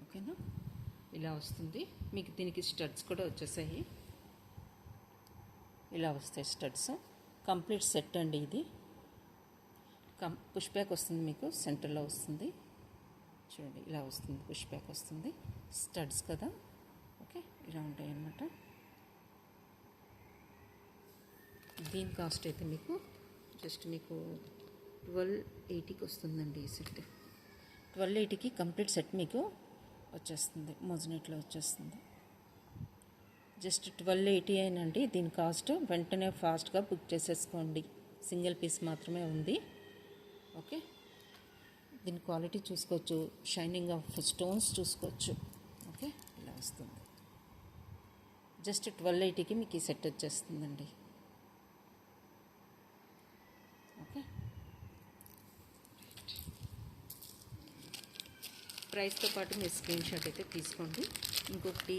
ఓకేనా, ఇలా వస్తుంది మీకు. దీనికి స్టడ్స్ కూడా వచ్చేసాయి, ఇలా వస్తాయి స్టడ్స్. కంప్లీట్ సెట్ అండి ఇది. పుష్ బ్యాక్ వస్తుంది మీకు, సెంటర్లో వస్తుంది చూడండి, ఇలా వస్తుంది. పుష్ బ్యాక్ వస్తుంది, స్టడ్స్ కదా. ఓకే, ఇలా ఉంటాయి అన్నమాట. దీని కాస్ట్ అయితే మీకు జస్ట్ మీకు 1280కి వస్తుందండి ఈ సెట్. 1280కి కంప్లీట్ సెట్ మీకు వచ్చేస్తుంది, మోజనెట్లో వచ్చేస్తుంది. జస్ట్ 1280 అయినండి దీని కాస్ట్. వెంటనే ఫాస్ట్గా బుక్ చేసేసుకోండి, సింగిల్ పీస్ మాత్రమే ఉంది. ఓకే, దీని క్వాలిటీ చూసుకోవచ్చు, షైనింగ్ ఆఫ్ స్టోన్స్ చూసుకోవచ్చు. ఓకే, ఇలా వస్తుంది. జస్ట్ 1280కి మీకు ఈ సెట్ వచ్చేస్తుందండి. ఓకే, ప్రైస్తో పాటు మీ స్క్రీన్ షాట్ అయితే తీసుకోండి. ఇంకొకటి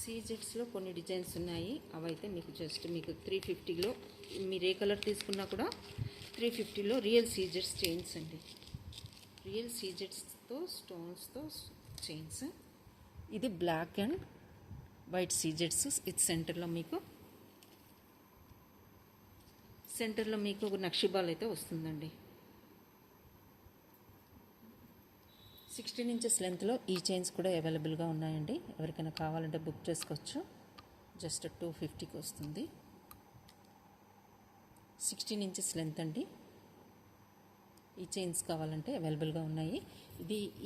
సీజెట్స్లో కొన్ని డిజైన్స్ ఉన్నాయి, అవైతే మీకు జస్ట్ మీకు 350లో మీరు ఏ కలర్ తీసుకున్నా కూడా 350లో రియల్ సీజెట్స్ చైన్స్ అండి. రియల్ సీజెట్స్తో స్టోన్స్తో చైన్స్. ఇది బ్లాక్ అండ్ వైట్ సీజెట్స్. ఇది సెంటర్లో మీకు ఒక నక్షిబాల్ అయితే వస్తుందండి. 16 ఇంచెస్ లెంత్లో ఈ చైన్స్ కూడా అవైలబుల్గా ఉన్నాయండి. ఎవరికైనా కావాలంటే బుక్ చేసుకోవచ్చు. జస్ట్ 250కి వస్తుంది. 16 ఇంచెస్ లెంత్ అండి. ఈ చైన్స్ కావాలంటే అవైలబుల్గా ఉన్నాయి.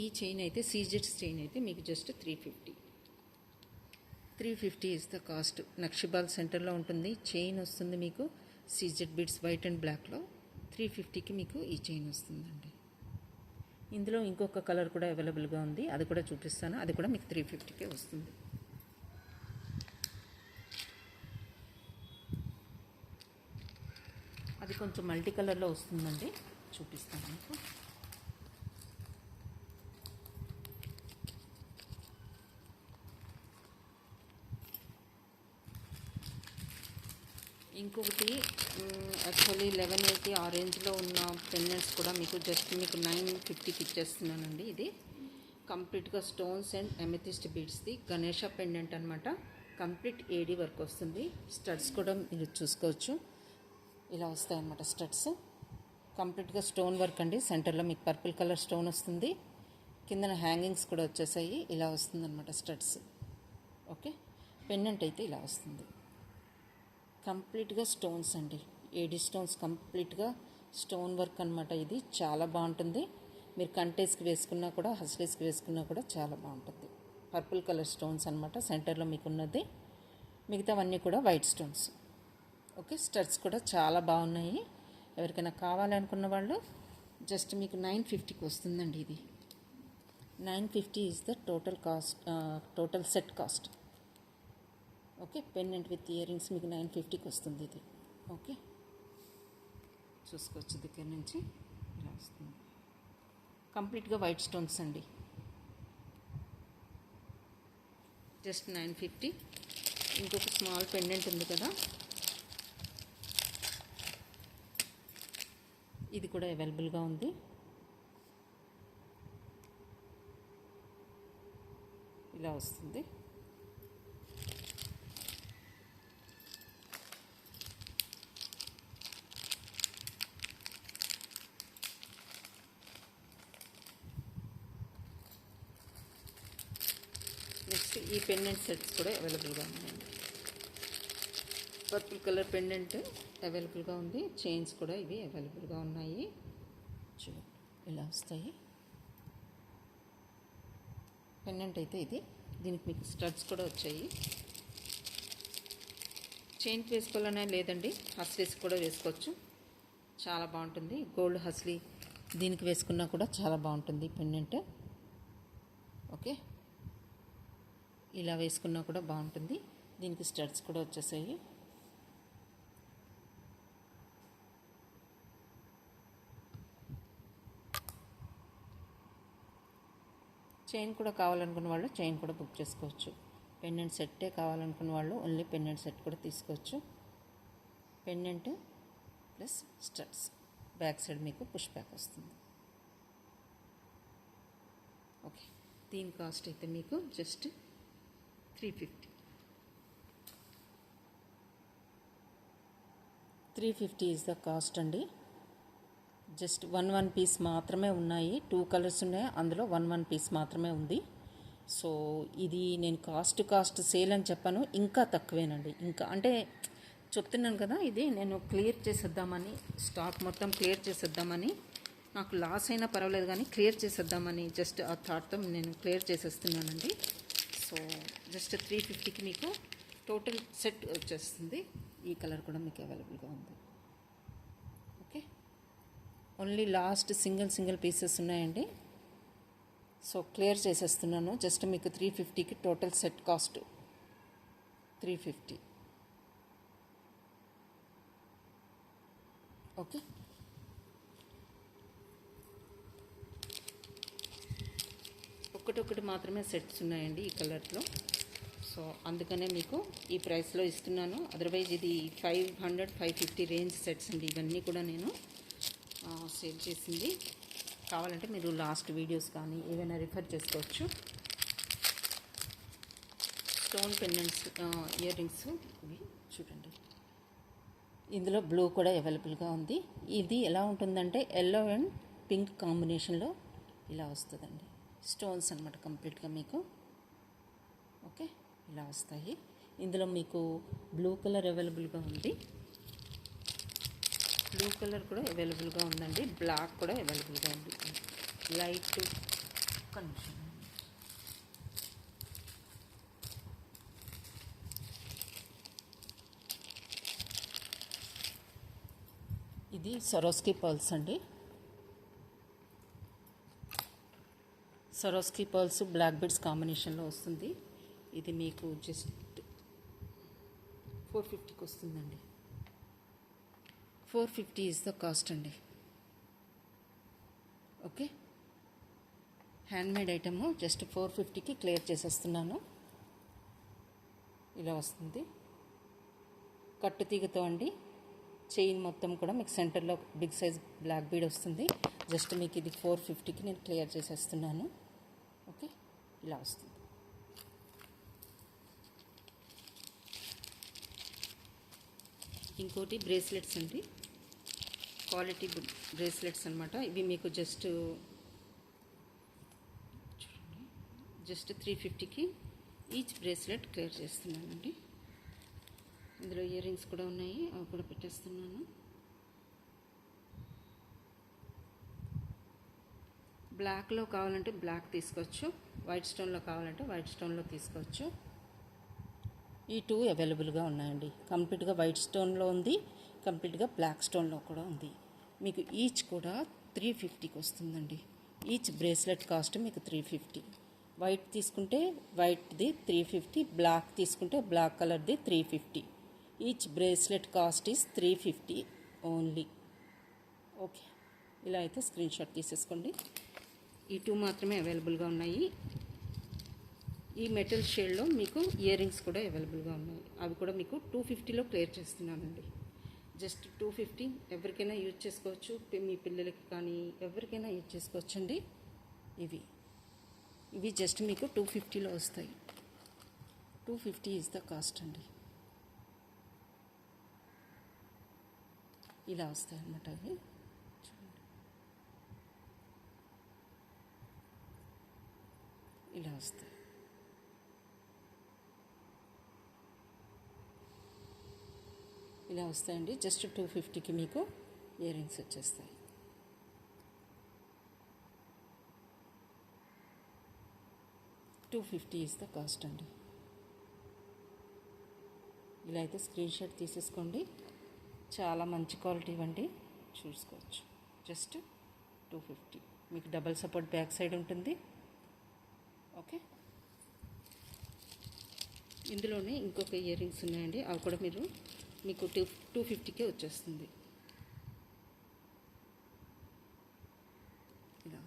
ఈ చైన్ అయితే సీజెట్స్ చైన్ అయితే మీకు జస్ట్ 350 ఇస్ ద కాస్ట్. నక్షిబాల్ సెంటర్లో ఉంటుంది, చైన్ వస్తుంది మీకు సీజెడ్ బీడ్స్ వైట్ అండ్ బ్లాక్లో. 350కి మీకు ఈ చైన్ వస్తుందండి. ఇందులో ఇంకొక కలర్ కూడా అవైలబుల్గా ఉంది, అది కూడా చూపిస్తాను. అది కూడా మీకు 350కే వస్తుంది. అది కొంచెం మల్టీ కలర్లో వస్తుందండి, చూపిస్తాను మీకు. ఇంకొకటి యాక్చువల్లీ 1180 ఆరెంజ్లో ఉన్న పెన్నెంట్స్ కూడా మీకు జస్ట్ మీకు 950కి ఇచ్చేస్తున్నానండి. ఇది కంప్లీట్గా స్టోన్స్ అండ్ ఎమెథిస్ట్ బీడ్స్ది గణేష పెండెంట్ అనమాట. కంప్లీట్ ఏడీ వర్క్ వస్తుంది. స్టడ్స్ కూడా మీరు చూసుకోవచ్చు, ఇలా వస్తాయన్నమాట స్టడ్స్. కంప్లీట్గా స్టోన్ వర్క్ అండి. సెంటర్లో మీకు పర్పుల్ కలర్ స్టోన్ వస్తుంది, కిందన హ్యాంగింగ్స్ కూడా వచ్చేసాయి. ఇలా వస్తుందన్నమాట స్టడ్స్. ఓకే, పెండెంట్ అయితే ఇలా వస్తుంది. కంప్లీట్గా స్టోన్స్ అండి, ఏడీ స్టోన్స్, కంప్లీట్గా స్టోన్ వర్క్ అనమాట. ఇది చాలా బాగుంటుంది. మీరు కంటేస్కి వేసుకున్నా కూడా, హస్లీస్కి వేసుకున్నా కూడా చాలా బాగుంటుంది. పర్పుల్ కలర్ స్టోన్స్ అనమాట సెంటర్లో మీకు ఉన్నది. మిగతావన్నీ కూడా వైట్ స్టోన్స్. ఓకే, స్టడ్స్ కూడా చాలా బాగున్నాయి. ఎవరికైనా కావాలనుకున్న వాళ్ళు జస్ట్ మీకు 950కి వస్తుందండి. ఇది 950 is the total cost, total set cost. Okay, pendant with ear rings మీకు 950కి వస్తుంది ఇది. ఓకే, చూసుకోవచ్చు దగ్గర నుంచి ఇలా వస్తుంది. కంప్లీట్గా వైట్ స్టోన్స్ అండి. జస్ట్ 950. ఇంకొక స్మాల్ పెండెంట్ ఉంది కదా, ఇది కూడా అవైలబుల్గా ఉంది. ఇలా వస్తుంది. నెక్స్ట్ ఈ పెండెంట్ సెట్స్ కూడా అవైలబుల్గా ఉన్నాయండి. పర్పుల్ కలర్ పెండెంట్ అవైలబుల్గా ఉంది. చైన్స్ కూడా ఇవి అవైలబుల్గా ఉన్నాయి. చూడండి ఇలా వస్తాయి. పెండెంట్ అయితే ఇది. దీనికి మీకు స్టడ్స్ కూడా వచ్చాయి. చైన్ వేసుకోవాలనే లేదండి, హస్లీస్ కూడా వేసుకోవచ్చు. చాలా బాగుంటుంది. గోల్డ్ హస్లీ దీనికి వేసుకున్నా కూడా చాలా బాగుంటుంది పెండెంట్. ఓకే, ఇలా వేసుకున్నా కూడా బాగుంటుంది. దీనికి స్టడ్స్ కూడా వచ్చేసాయి. చైన్ కూడా కావాలనుకున్న వాళ్ళు చైన్ కూడా బుక్ చేసుకోవచ్చు. పెండెంట్ సెట్టే కావాలనుకున్న వాళ్ళు ఓన్లీ పెండెంట్ సెట్ కూడా తీసుకోవచ్చు. Pendant plus studs, back side మీకు పుష్ బ్యాక్ వస్తుంది. ఓకే, దీని కాస్ట్ అయితే మీకు జస్ట్ 350. 350 ఈజ్ ద కాస్ట్ అండి. జస్ట్ వన్ పీస్ మాత్రమే ఉన్నాయి. 2 కలర్స్ ఉన్నాయి, అందులో వన్ పీస్ మాత్రమే ఉంది. సో ఇది నేను కాస్ట్ సేల్ అని చెప్పాను, ఇంకా తక్కువేనండి. ఇంకా అంటే చెప్తున్నాను కదా, ఇది నేను క్లియర్ చేసేద్దామని, స్టాక్ మొత్తం క్లియర్ చేసేద్దామని, నాకు లాస్ అయినా పర్వాలేదు కానీ క్లియర్ చేసేద్దామని జస్ట్ ఆ థాట్తో నేను క్లియర్ చేసేస్తున్నానండి. సో జస్ట్ 350కి మీకు టోటల్ సెట్ వచ్చేస్తుంది. ఈ కలర్ కూడా మీకు అవైలబుల్గా ఉంది. Okay, only last single pieces ఉన్నాయండి. సో క్లియర్ చేసేస్తున్నాను. జస్ట్ మీకు 350కి టోటల్ సెట్ కాస్ట్ 350. ఓకే, ఒకటి మాత్రమే సెట్స్ ఉన్నాయండి ఈ కలర్లో. సో అందుకనే మీకు ఈ ప్రైస్లో ఇస్తున్నాను. అదర్వైజ్ ఇది 500, 550 రేంజ్ సెట్స్ అండి. ఇవన్నీ కూడా నేను సేల్ చేసింది. కావాలంటే మీరు లాస్ట్ వీడియోస్ కానీ ఏవైనా రిఫర్ చేసుకోవచ్చు. స్టోన్ పెండెంట్స్, ఇయర్ రింగ్స్ ఇవి చూడండి. ఇందులో బ్లూ కూడా అవైలబుల్గా ఉంది. ఇది ఎలా ఉంటుందంటే ఎల్లో అండ్ పింక్ కాంబినేషన్లో ఇలా వస్తుందండి. స్టోన్స్ అనమాట కంప్లీట్గా మీకు. ఓకే, ఇలా వస్తాయి. ఇందులో మీకు బ్లూ కలర్ అవైలబుల్గా ఉంది. బ్లూ కలర్ కూడా అవైలబుల్గా ఉందండి. బ్లాక్ కూడా అవైలబుల్గా ఉంది. Light connection. ఇది సరోస్కి పర్ల్స్ అండి. సరోస్కి పర్ల్స్ బ్లాక్ బీడ్స్ కాంబినేషన్లో వస్తుంది. ఇది మీకు జస్ట్ 450కి వస్తుందండి. 450 ఈజ్ ద కాస్ట్ అండి. ఓకే, హ్యాండ్మేడ్ ఐటము జస్ట్ 450కి క్లియర్ చేసేస్తున్నాను. ఇలా వస్తుంది కట్టు తీగతో అండి. చైన్ మొత్తం కూడా మీకు సెంటర్లో బిగ్ సైజ్ బ్లాక్ బీడ్ వస్తుంది. జస్ట్ మీకు ఇది 450కి నేను క్లియర్ చేసేస్తున్నాను. ఓకే, ఇలా వస్తుంది. ఇంకోటి బ్రేస్లెట్స్ అండి, క్వాలిటీ బ్రేస్లెట్స్ అనమాట. ఇవి మీకు జస్ట్ 350కి ఈచ్ బ్రేస్లెట్ క్లియర్ చేస్తున్నానండి. ఇందులో ఇయర్ రింగ్స్ కూడా ఉన్నాయి, అవి కూడా పెట్టేస్తున్నాను. బ్లాక్లో కావాలంటే బ్లాక్ తీసుకోవచ్చు, వైట్ స్టోన్లో కావాలంటే వైట్ స్టోన్లో తీసుకోవచ్చు. ఈ 2 అవైలబుల్గా ఉన్నాయండి. కంప్లీట్గా వైట్ స్టోన్లో ఉంది, కంప్లీట్గా బ్లాక్ స్టోన్లో కూడా ఉంది. మీకు ఈచ్ కూడా 350కి వస్తుందండి. ఈచ్ బ్రేస్లెట్ కాస్ట్ మీకు 350. వైట్ తీసుకుంటే వైట్ది 350, బ్లాక్ తీసుకుంటే బ్లాక్ కలర్ది 350. Each bracelet cost is 350 only. Okay, ఇలా అయితే స్క్రీన్ షాట్ తీసేసుకోండి. ఈ 2 మాత్రమే అవైలబుల్గా ఉన్నాయి. ఈ మెటల్ షేడ్లో మీకు ఇయర్ రింగ్స్ కూడా అవైలబుల్గా ఉన్నాయి. అవి కూడా మీకు 250లో క్లియర్ చేస్తున్నానండి. జస్ట్ 250. ఎవరికైనా యూజ్ చేసుకోవచ్చు, మీ పిల్లలకి కానీ ఎవరికైనా యూజ్ చేసుకోవచ్చు అండి. ఇవి ఇవి జస్ట్ మీకు 250లో వస్తాయి. 250 ఈజ్ ద కాస్ట్ అండి. ఇలా వస్తాయి అన్నమాట అవి. చూడండి, ఇలా వస్తాయి. ఇలా వస్తాయండి. జస్ట్ 250కి మీకు ఇయర్ రింగ్స్ వచ్చేస్తాయి. $250 ఈజ్ ద కాస్ట్ అండి. ఇలా అయితే స్క్రీన్ షాట్ తీసేసుకోండి. చాలా మంచి క్వాలిటీ ఇవ్వండి, చూసుకోవచ్చు. జస్ట్ 250. మీకు డబల్ సపోర్ట్ బ్యాక్ సైడ్ ఉంటుంది. ఓకే, ఇందులోనే ఇంకొక ఇయర్ రింగ్స్ ఉన్నాయండి. అవి కూడా మీకు 250కే వచ్చేస్తుంది. ఇలా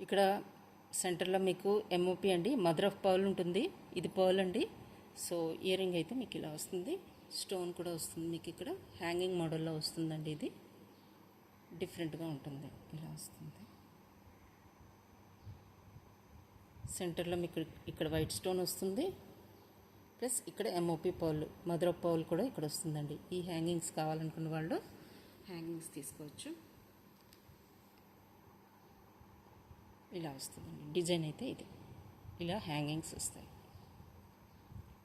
ఇక్కడ సెంటర్లో మీకు ఎంఓపి అండి, మదర్ ఆఫ్ పర్ల్ ఉంటుంది. ఇది పర్ల్ అండి. సో ఇయర్ రింగ్ అయితే మీకు ఇలా వస్తుంది. స్టోన్ కూడా వస్తుంది మీకు ఇక్కడ. హ్యాంగింగ్ మోడల్లో వస్తుందండి. ఇది డిఫరెంట్గా ఉంటుంది. ఇలా వస్తుంది. సెంటర్లో మీకు ఇక్కడ వైట్ స్టోన్ వస్తుంది. ప్లస్ ఇక్కడ MOP pearl, mother of pearl కూడా ఇక్కడ వస్తుందండి. ఈ హ్యాంగింగ్స్ కావాలనుకున్న వాళ్ళు హ్యాంగింగ్స్ తీసుకోవచ్చు. ఇలా వస్తుందండి డిజైన్ అయితే. ఇది ఇలా హ్యాంగింగ్స్ వస్తాయి.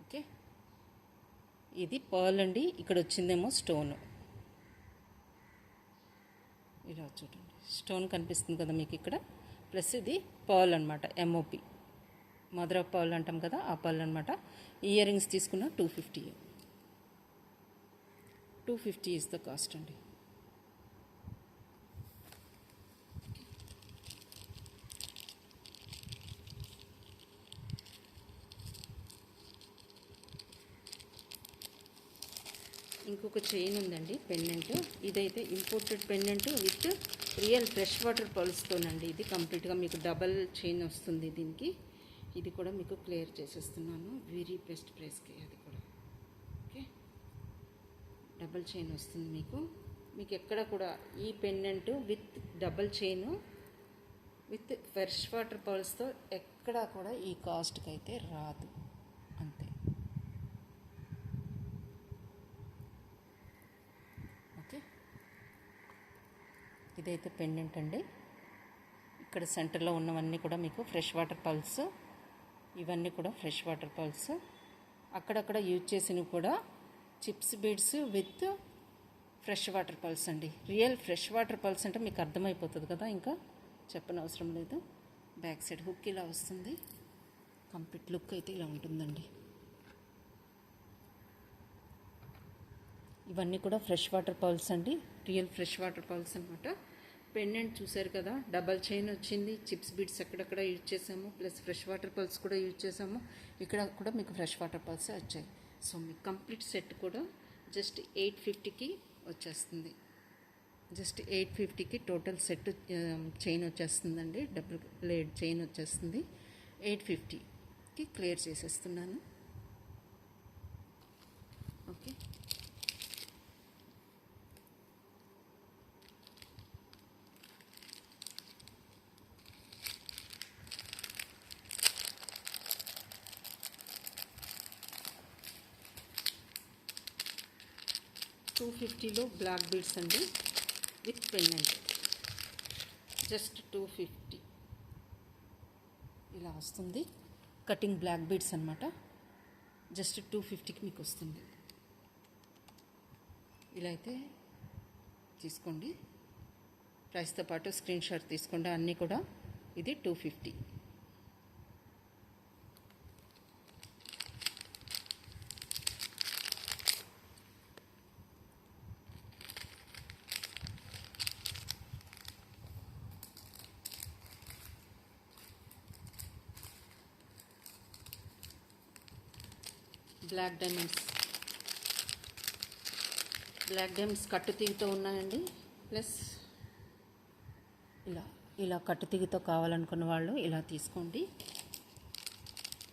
ఓకే, ఇది పర్ల్ అండి. ఇక్కడ వచ్చిందేమో స్టోన్. ఇలా చూడండి, స్టోన్ కనిపిస్తుంది కదా మీకు ఇక్కడ. ప్లస్ ఇది పర్ల్ అనమాట, ఎంఓపి, మదర్ ఆఫ్ పర్ల్ అంటాం కదా, ఆ పర్ల్ అనమాట. ఇయర్ రింగ్స్ తీసుకున్న 250. 250 ఈజ్ ద కాస్ట్ అండి. ఇంకొక చైన్ ఉందండి, పెండెంట్. ఇదైతే imported pendant with real fresh water పల్స్తోనండి. ఇది కంప్లీట్గా మీకు డబల్ చైన్ వస్తుంది దీనికి. ఇది కూడా మీకు క్లియర్ చేసేస్తున్నాను వెరీ బెస్ట్ ప్రైస్కి. అది కూడా ఓకే, డబల్ చైన్ వస్తుంది మీకు ఎక్కడ కూడా ఈ pendant with double chain with fresh water పర్ల్స్తో ఎక్కడా కూడా ఈ కాస్ట్కి అయితే రాదు. అంతే. ఓకే, ఇదైతే పెండెంట్ అండి. ఇక్కడ సెంటర్లో ఉన్నవన్నీ కూడా మీకు ఫ్రెష్ వాటర్ పల్స్. ఇవన్నీ కూడా ఫ్రెష్ వాటర్ పల్స్. అక్కడక్కడ యూజ్ చేసినవి కూడా chips beads with fresh water pulse అండి. రియల్ ఫ్రెష్ వాటర్ పల్స్ అంటే మీకు అర్థమైపోతుంది కదా, ఇంకా చెప్పనవసరం లేదు. బ్యాక్ సైడ్ హుక్ ఇలా వస్తుంది. కంప్లీట్ లుక్ అయితే ఇలా ఉంటుందండి. ఇవన్నీ కూడా ఫ్రెష్ వాటర్ పర్ల్స్ అండి, రియల్ ఫ్రెష్ వాటర్ పర్ల్స్ అనమాట. పెండెంట్ చూసారు కదా, డబల్ చైన్ వచ్చింది. చిప్స్ బీడ్స్ ఎక్కడెక్కడ యూజ్ చేసాము, ప్లస్ ఫ్రెష్ వాటర్ పర్ల్స్ కూడా యూజ్ చేసాము. ఇక్కడ కూడా మీకు ఫ్రెష్ వాటర్ పర్ల్స్ వచ్చాయి. సో మీకు కంప్లీట్ సెట్ కూడా జస్ట్ 850కి వచ్చేస్తుంది. జస్ట్ 850కి టోటల్ సెట్ చైన్ వచ్చేస్తుందండి. డబుల్ లేడ్ చైన్ వచ్చేస్తుంది. 850కి క్లియర్ చేసేస్తున్నాను. ఓకే, $250లో బ్లాక్ బీడ్స్ అండి విత్ పెండెంట్. జస్ట్ 250 ఇలా వస్తుంది. కటింగ్ బ్లాక్ బీడ్స్ అనమాట. జస్ట్ 250కి మీకు వస్తుంది. ఇలా అయితే తీసుకోండి. ప్రైస్తో పాటు స్క్రీన్ షాట్ తీసుకోండి. అన్నీ కూడా ఇది 250. బ్లాక్ డైమండ్స్ కట్టు తీగతో ఉన్నాయండి. ప్లస్ ఇలా కట్టు తీగతో కావాలనుకున్న వాళ్ళు ఇలా తీసుకోండి.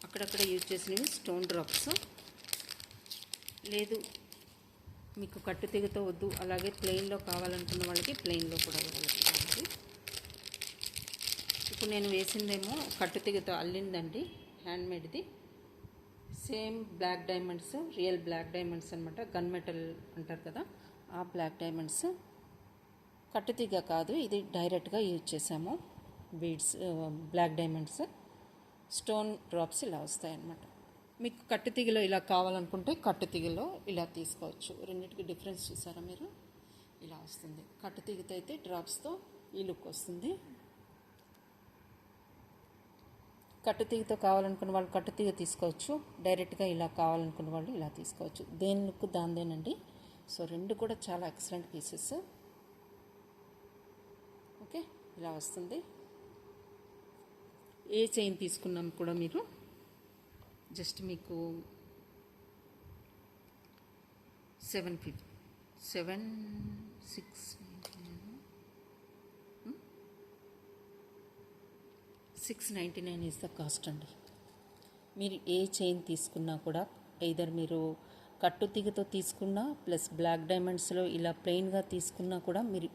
అక్కడక్కడ యూజ్ చేసినవి స్టోన్ డ్రాప్స్. లేదు మీకు కట్టు తీగతో వద్దు, అలాగే ప్లెయిన్లో కావాలనుకున్న వాళ్ళకి ప్లెయిన్లో కూడా కావాలి. ఇప్పుడు నేను వేసిందేమో కట్టుతీగతో అల్లిందండి, హ్యాండ్మేడ్ది. Same black diamonds, real black diamonds అనమాట, గన్ మెటల్ అంటారు కదా, ఆ బ్లాక్ డైమండ్స్. కట్టుతీగ కాదు, ఇది డైరెక్ట్గా యూజ్ చేసాము. Beads, black diamonds, stone drops ఇలా వస్తాయన్నమాట. మీకు కట్టుతీగలో ఇలా కావాలనుకుంటే కట్టుతీగలో ఇలా తీసుకోవచ్చు. రెండింటికి డిఫరెన్స్ చూసారా మీరు? ఇలా వస్తుంది. కట్టుతీగతో అయితే డ్రాప్స్తో ఈ లుక్ వస్తుంది. కట్టుతీగతో కావాలనుకున్న వాళ్ళు కట్టుతీగ తీసుకోవచ్చు, డైరెక్ట్గా ఇలా కావాలనుకున్న వాళ్ళు ఇలా తీసుకోవచ్చు. దేని లుక్ దాందేనండి. సో రెండు కూడా చాలా ఎక్సలెంట్ పీసెస్. ఓకే, ఇలా వస్తుంది. ఏ చైన్ తీసుకున్నాం కూడా మీరు జస్ట్ మీకు 699 ఈజ్ ద కాస్ట్ అండి. మీరు ఏ చైన్ తీసుకున్నా కూడా, ఎయిదర్ మీరు కట్టుతీగతో తీసుకున్నా ప్లస్ బ్లాక్ డైమండ్స్లో ఇలా ప్లెయిన్గా తీసుకున్నా కూడా, మీరు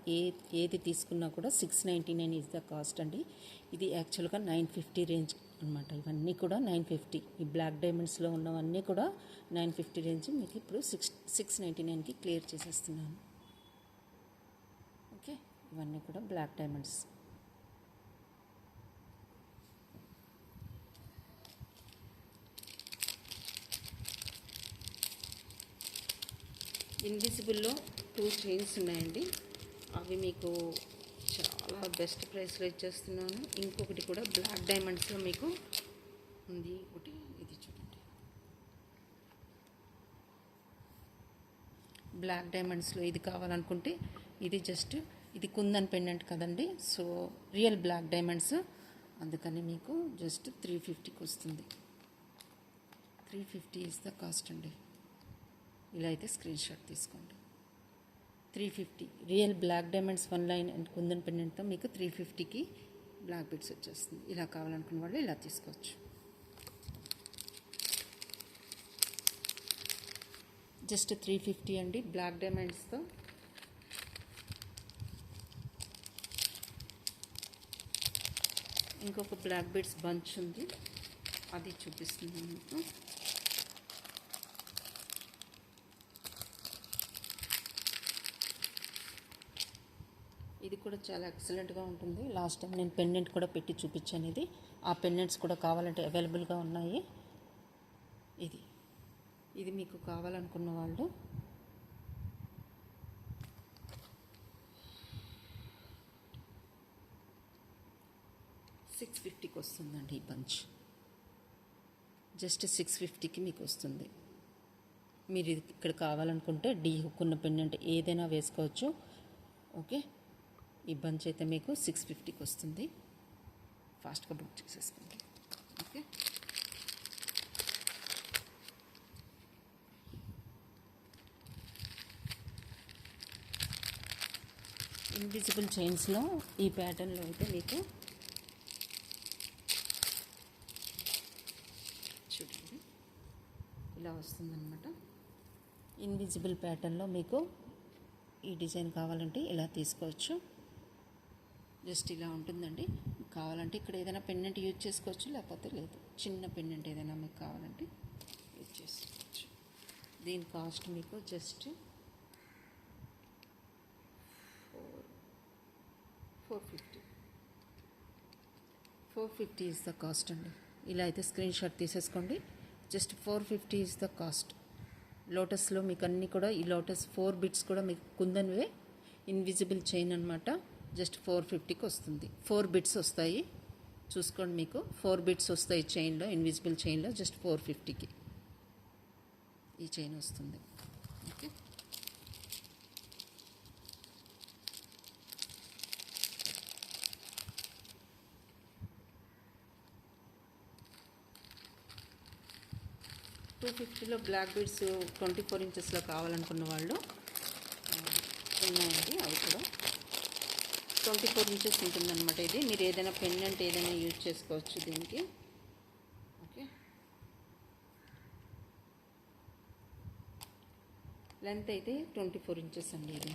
ఏది తీసుకున్నా కూడా 699 ఈజ్ ద కాస్ట్ అండి. ఇది యాక్చువల్గా 950 రేంజ్ అనమాట. ఇవన్నీ కూడా 950. ఈ బ్లాక్ డైమండ్స్లో ఉన్నవన్నీ కూడా 950 రేంజ్. మీకు ఇప్పుడు 699కి క్లియర్ చేసేస్తున్నాను. ఓకే, ఇవన్నీ కూడా బ్లాక్ డైమండ్స్. ఇన్విజిబుల్లో 2 చైన్స్ ఉన్నాయండి. అవి మీకు చాలా బెస్ట్ ప్రైస్లో ఇచ్చేస్తున్నాను. ఇంకొకటి కూడా బ్లాక్ డైమండ్స్లో మీకు ఉంది. ఒకటి ఇది చూడండి, బ్లాక్ డైమండ్స్లో ఇది కావాలనుకుంటే ఇది జస్ట్, ఇది కుందన్ పెండెంట్ కదండి, సో రియల్ బ్లాక్ డైమండ్స్, అందుకని మీకు జస్ట్ 350కి వస్తుంది. 350 ఈజ్ ద కాస్ట్ అండి. ఇలా అయితే స్క్రీన్ షాట్ తీసుకోండి. 350 real black diamonds 1 line and kundan పెండెంట్తో మీకు 350కి బ్లాక్ బిట్స్ వచ్చేస్తుంది. ఇలా కావాలనుకున్న వాళ్ళు ఇలా తీసుకోవచ్చు. జస్ట్ 350 అండి బ్లాక్ డైమండ్స్తో. ఇంకొక బ్లాక్ బిట్స్ బంచ్ ఉంది, అది చూపిస్తుంది మీకు. ఇది కూడా చాలా ఎక్సలెంట్గా ఉంటుంది. లాస్ట్ టైం నేను పెండెంట్ కూడా పెట్టి చూపించాను. ఆ పెండెంట్స్ కూడా కావాలంటే అవైలబుల్గా ఉన్నాయి. ఇది మీకు కావాలనుకున్న వాళ్ళు $650కి వస్తుందండి. ఈ బంచ్ జస్ట్ 650కి మీకు వస్తుంది. మీరు ఇక్కడ కావాలనుకుంటే డీ హుక్ ఉన్న పెండెంట్ ఏదైనా వేసుకోవచ్చు. ఓకే, ఈ బంచ్ అయితే మీకు 650కి వస్తుంది. ఫాస్ట్గా బుక్ చేసేసుకోండి. ఓకే, ఇన్విజిబుల్ చైన్స్లో ఈ ప్యాటర్న్లో అయితే మీకు చూడండి ఇలా వస్తుందన్నమాట. ఇన్విజిబుల్ ప్యాటర్న్లో మీకు ఈ డిజైన్ కావాలంటే ఇలా తీసుకోవచ్చు. జస్ట్ ఇలా ఉంటుందండి. కావాలంటే ఇక్కడ ఏదైనా పెండెంట్ యూజ్ చేసుకోవచ్చు, లేకపోతే లేదు. చిన్న పెండెంట్ ఏదైనా మీకు కావాలంటే యూజ్ చేసుకోవచ్చు. దీని కాస్ట్ మీకు జస్ట్ 450 ఈజ్ ద కాస్ట్ అండి. ఇలా అయితే స్క్రీన్ షాట్ తీసేసుకోండి. Just 450 is the cost. లోటస్లో మీకు అన్నీ కూడా ఈ లోటస్ 4 బిట్స్ కూడా మీకు కుందన్వే ఇన్విజిబుల్ చైన్ అనమాట. జస్ట్ 450కి వస్తుంది. 4 బిట్స్ వస్తాయి, చూసుకోండి. మీకు 4 బిట్స్ వస్తాయి చైన్లో, ఇన్విజిబుల్ చైన్లో. జస్ట్ 450కి ఈ చైన్ వస్తుంది. ఓకే, $250లో బ్లాక్ బీడ్స్ 24 ఇంచెస్లో కావాలనుకున్న వాళ్ళు ఉన్నాయండి. అవి కూడా 24 ఇంచెస్ ఉంటుందన్నమాట. ఇది మీరు ఏదైనా పెండెంట్ ఏదైనా యూజ్ చేసుకోవచ్చు దీనికి. ఓకే, లెంత్ అయితే 24 ఇంచెస్ అండి. ఇది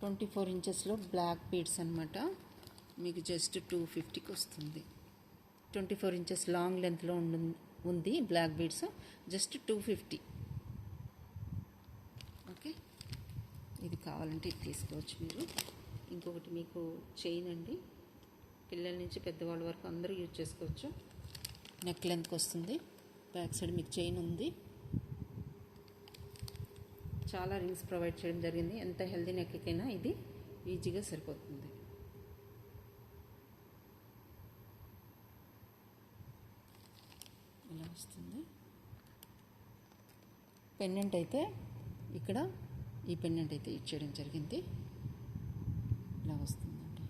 24 ఇంచెస్లో బ్లాక్ బీడ్స్ అనమాట. మీకు జస్ట్ 250కి వస్తుంది. 24 ఇంచెస్ లాంగ్ లెంత్లో ఉంది బ్లాక్ బీడ్స్, జస్ట్ 250. ఓకే, ఇది కావాలంటే ఇది తీసుకోవచ్చు మీరు. ఇంకొకటి మీకు చైన్ అండి, పిల్లల నుంచి పెద్దవాళ్ళ వరకు అందరూ యూజ్ చేసుకోవచ్చు. నెక్ లెంత్కి వస్తుంది. బ్యాక్ సైడ్ మీకు చైన్ ఉంది. చాలా రింగ్స్ ప్రొవైడ్ చేయడం జరిగింది. ఎంత హెల్దీ నెక్కైనా ఇది ఈజీగా సరిపోతుంది. ఇలా వస్తుంది. పెండెంట్ అయితే ఇక్కడ ఈ పెండెంట్ అయితే ఇచ్చేయడం జరిగింది. ఇలా వస్తుందండి.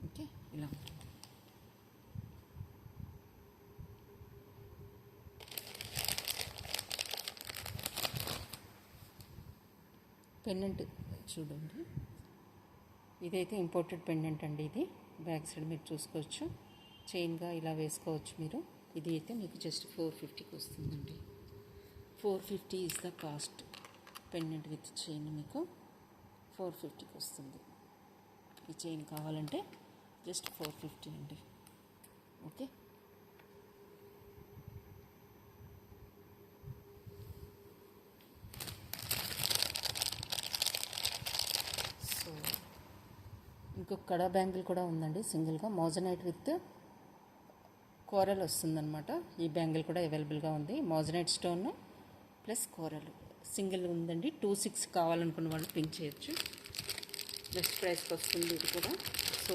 ఓకే, ఇలా ఉంటుంది. పెండెంట్ చూడండి, ఇదైతే ఇంపోర్టెడ్ పెండెంట్ అండి. ఇది బ్యాక్ సైడ్ మీరు చూసుకోవచ్చు, చైన్గా ఇలా వేసుకోవచ్చు మీరు. ఇది అయితే మీకు జస్ట్ 450కి వస్తుందండి. 450 is the cost. Pendant with chain మీకు 450కి వస్తుంది. ఈ చైన్ కావాలంటే జస్ట్ 450 అండి. ఓకే, సో ఇంకొక కడా బ్యాంగిల్ కూడా ఉందండి సింగిల్గా. మోజనైట్ విత్ కోరల్ వస్తుందన్నమాట. ఈ బ్యాంగిల్ కూడా అవైలబుల్గా ఉంది. Moissanite stone plus coral single ఉందండి. 26 కావాలనుకున్న వాళ్ళు పింక్ చేయొచ్చు. బెస్ట్ ప్రైస్కి వస్తుంది ఇది కూడా. సో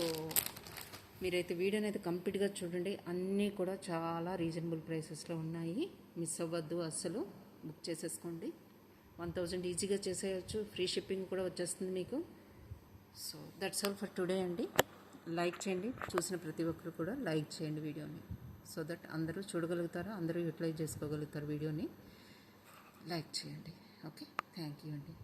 మీరైతే వీడియోని అయితే కంప్లీట్గా చూడండి. అన్నీ కూడా చాలా రీజనబుల్ ప్రైసెస్లో ఉన్నాయి. మిస్ అవ్వద్దు అస్సలు. బుక్ చేసేసుకోండి. 1000 ఈజీగా చేసేయచ్చు. ఫ్రీ షిప్పింగ్ కూడా వచ్చేస్తుంది మీకు. So that's all for today అండి. లైక్ చేయండి, చూసిన ప్రతి ఒక్కరు కూడా లైక్ చేయండి వీడియోని, సో దట్ అందరూ చూడగలుగుతారు, అందరూ యూటిలైజ్ చేసుకోగలుగుతారు వీడియోని. లైక్ చేయండి. ఓకే, థ్యాంక్ యూ అండి.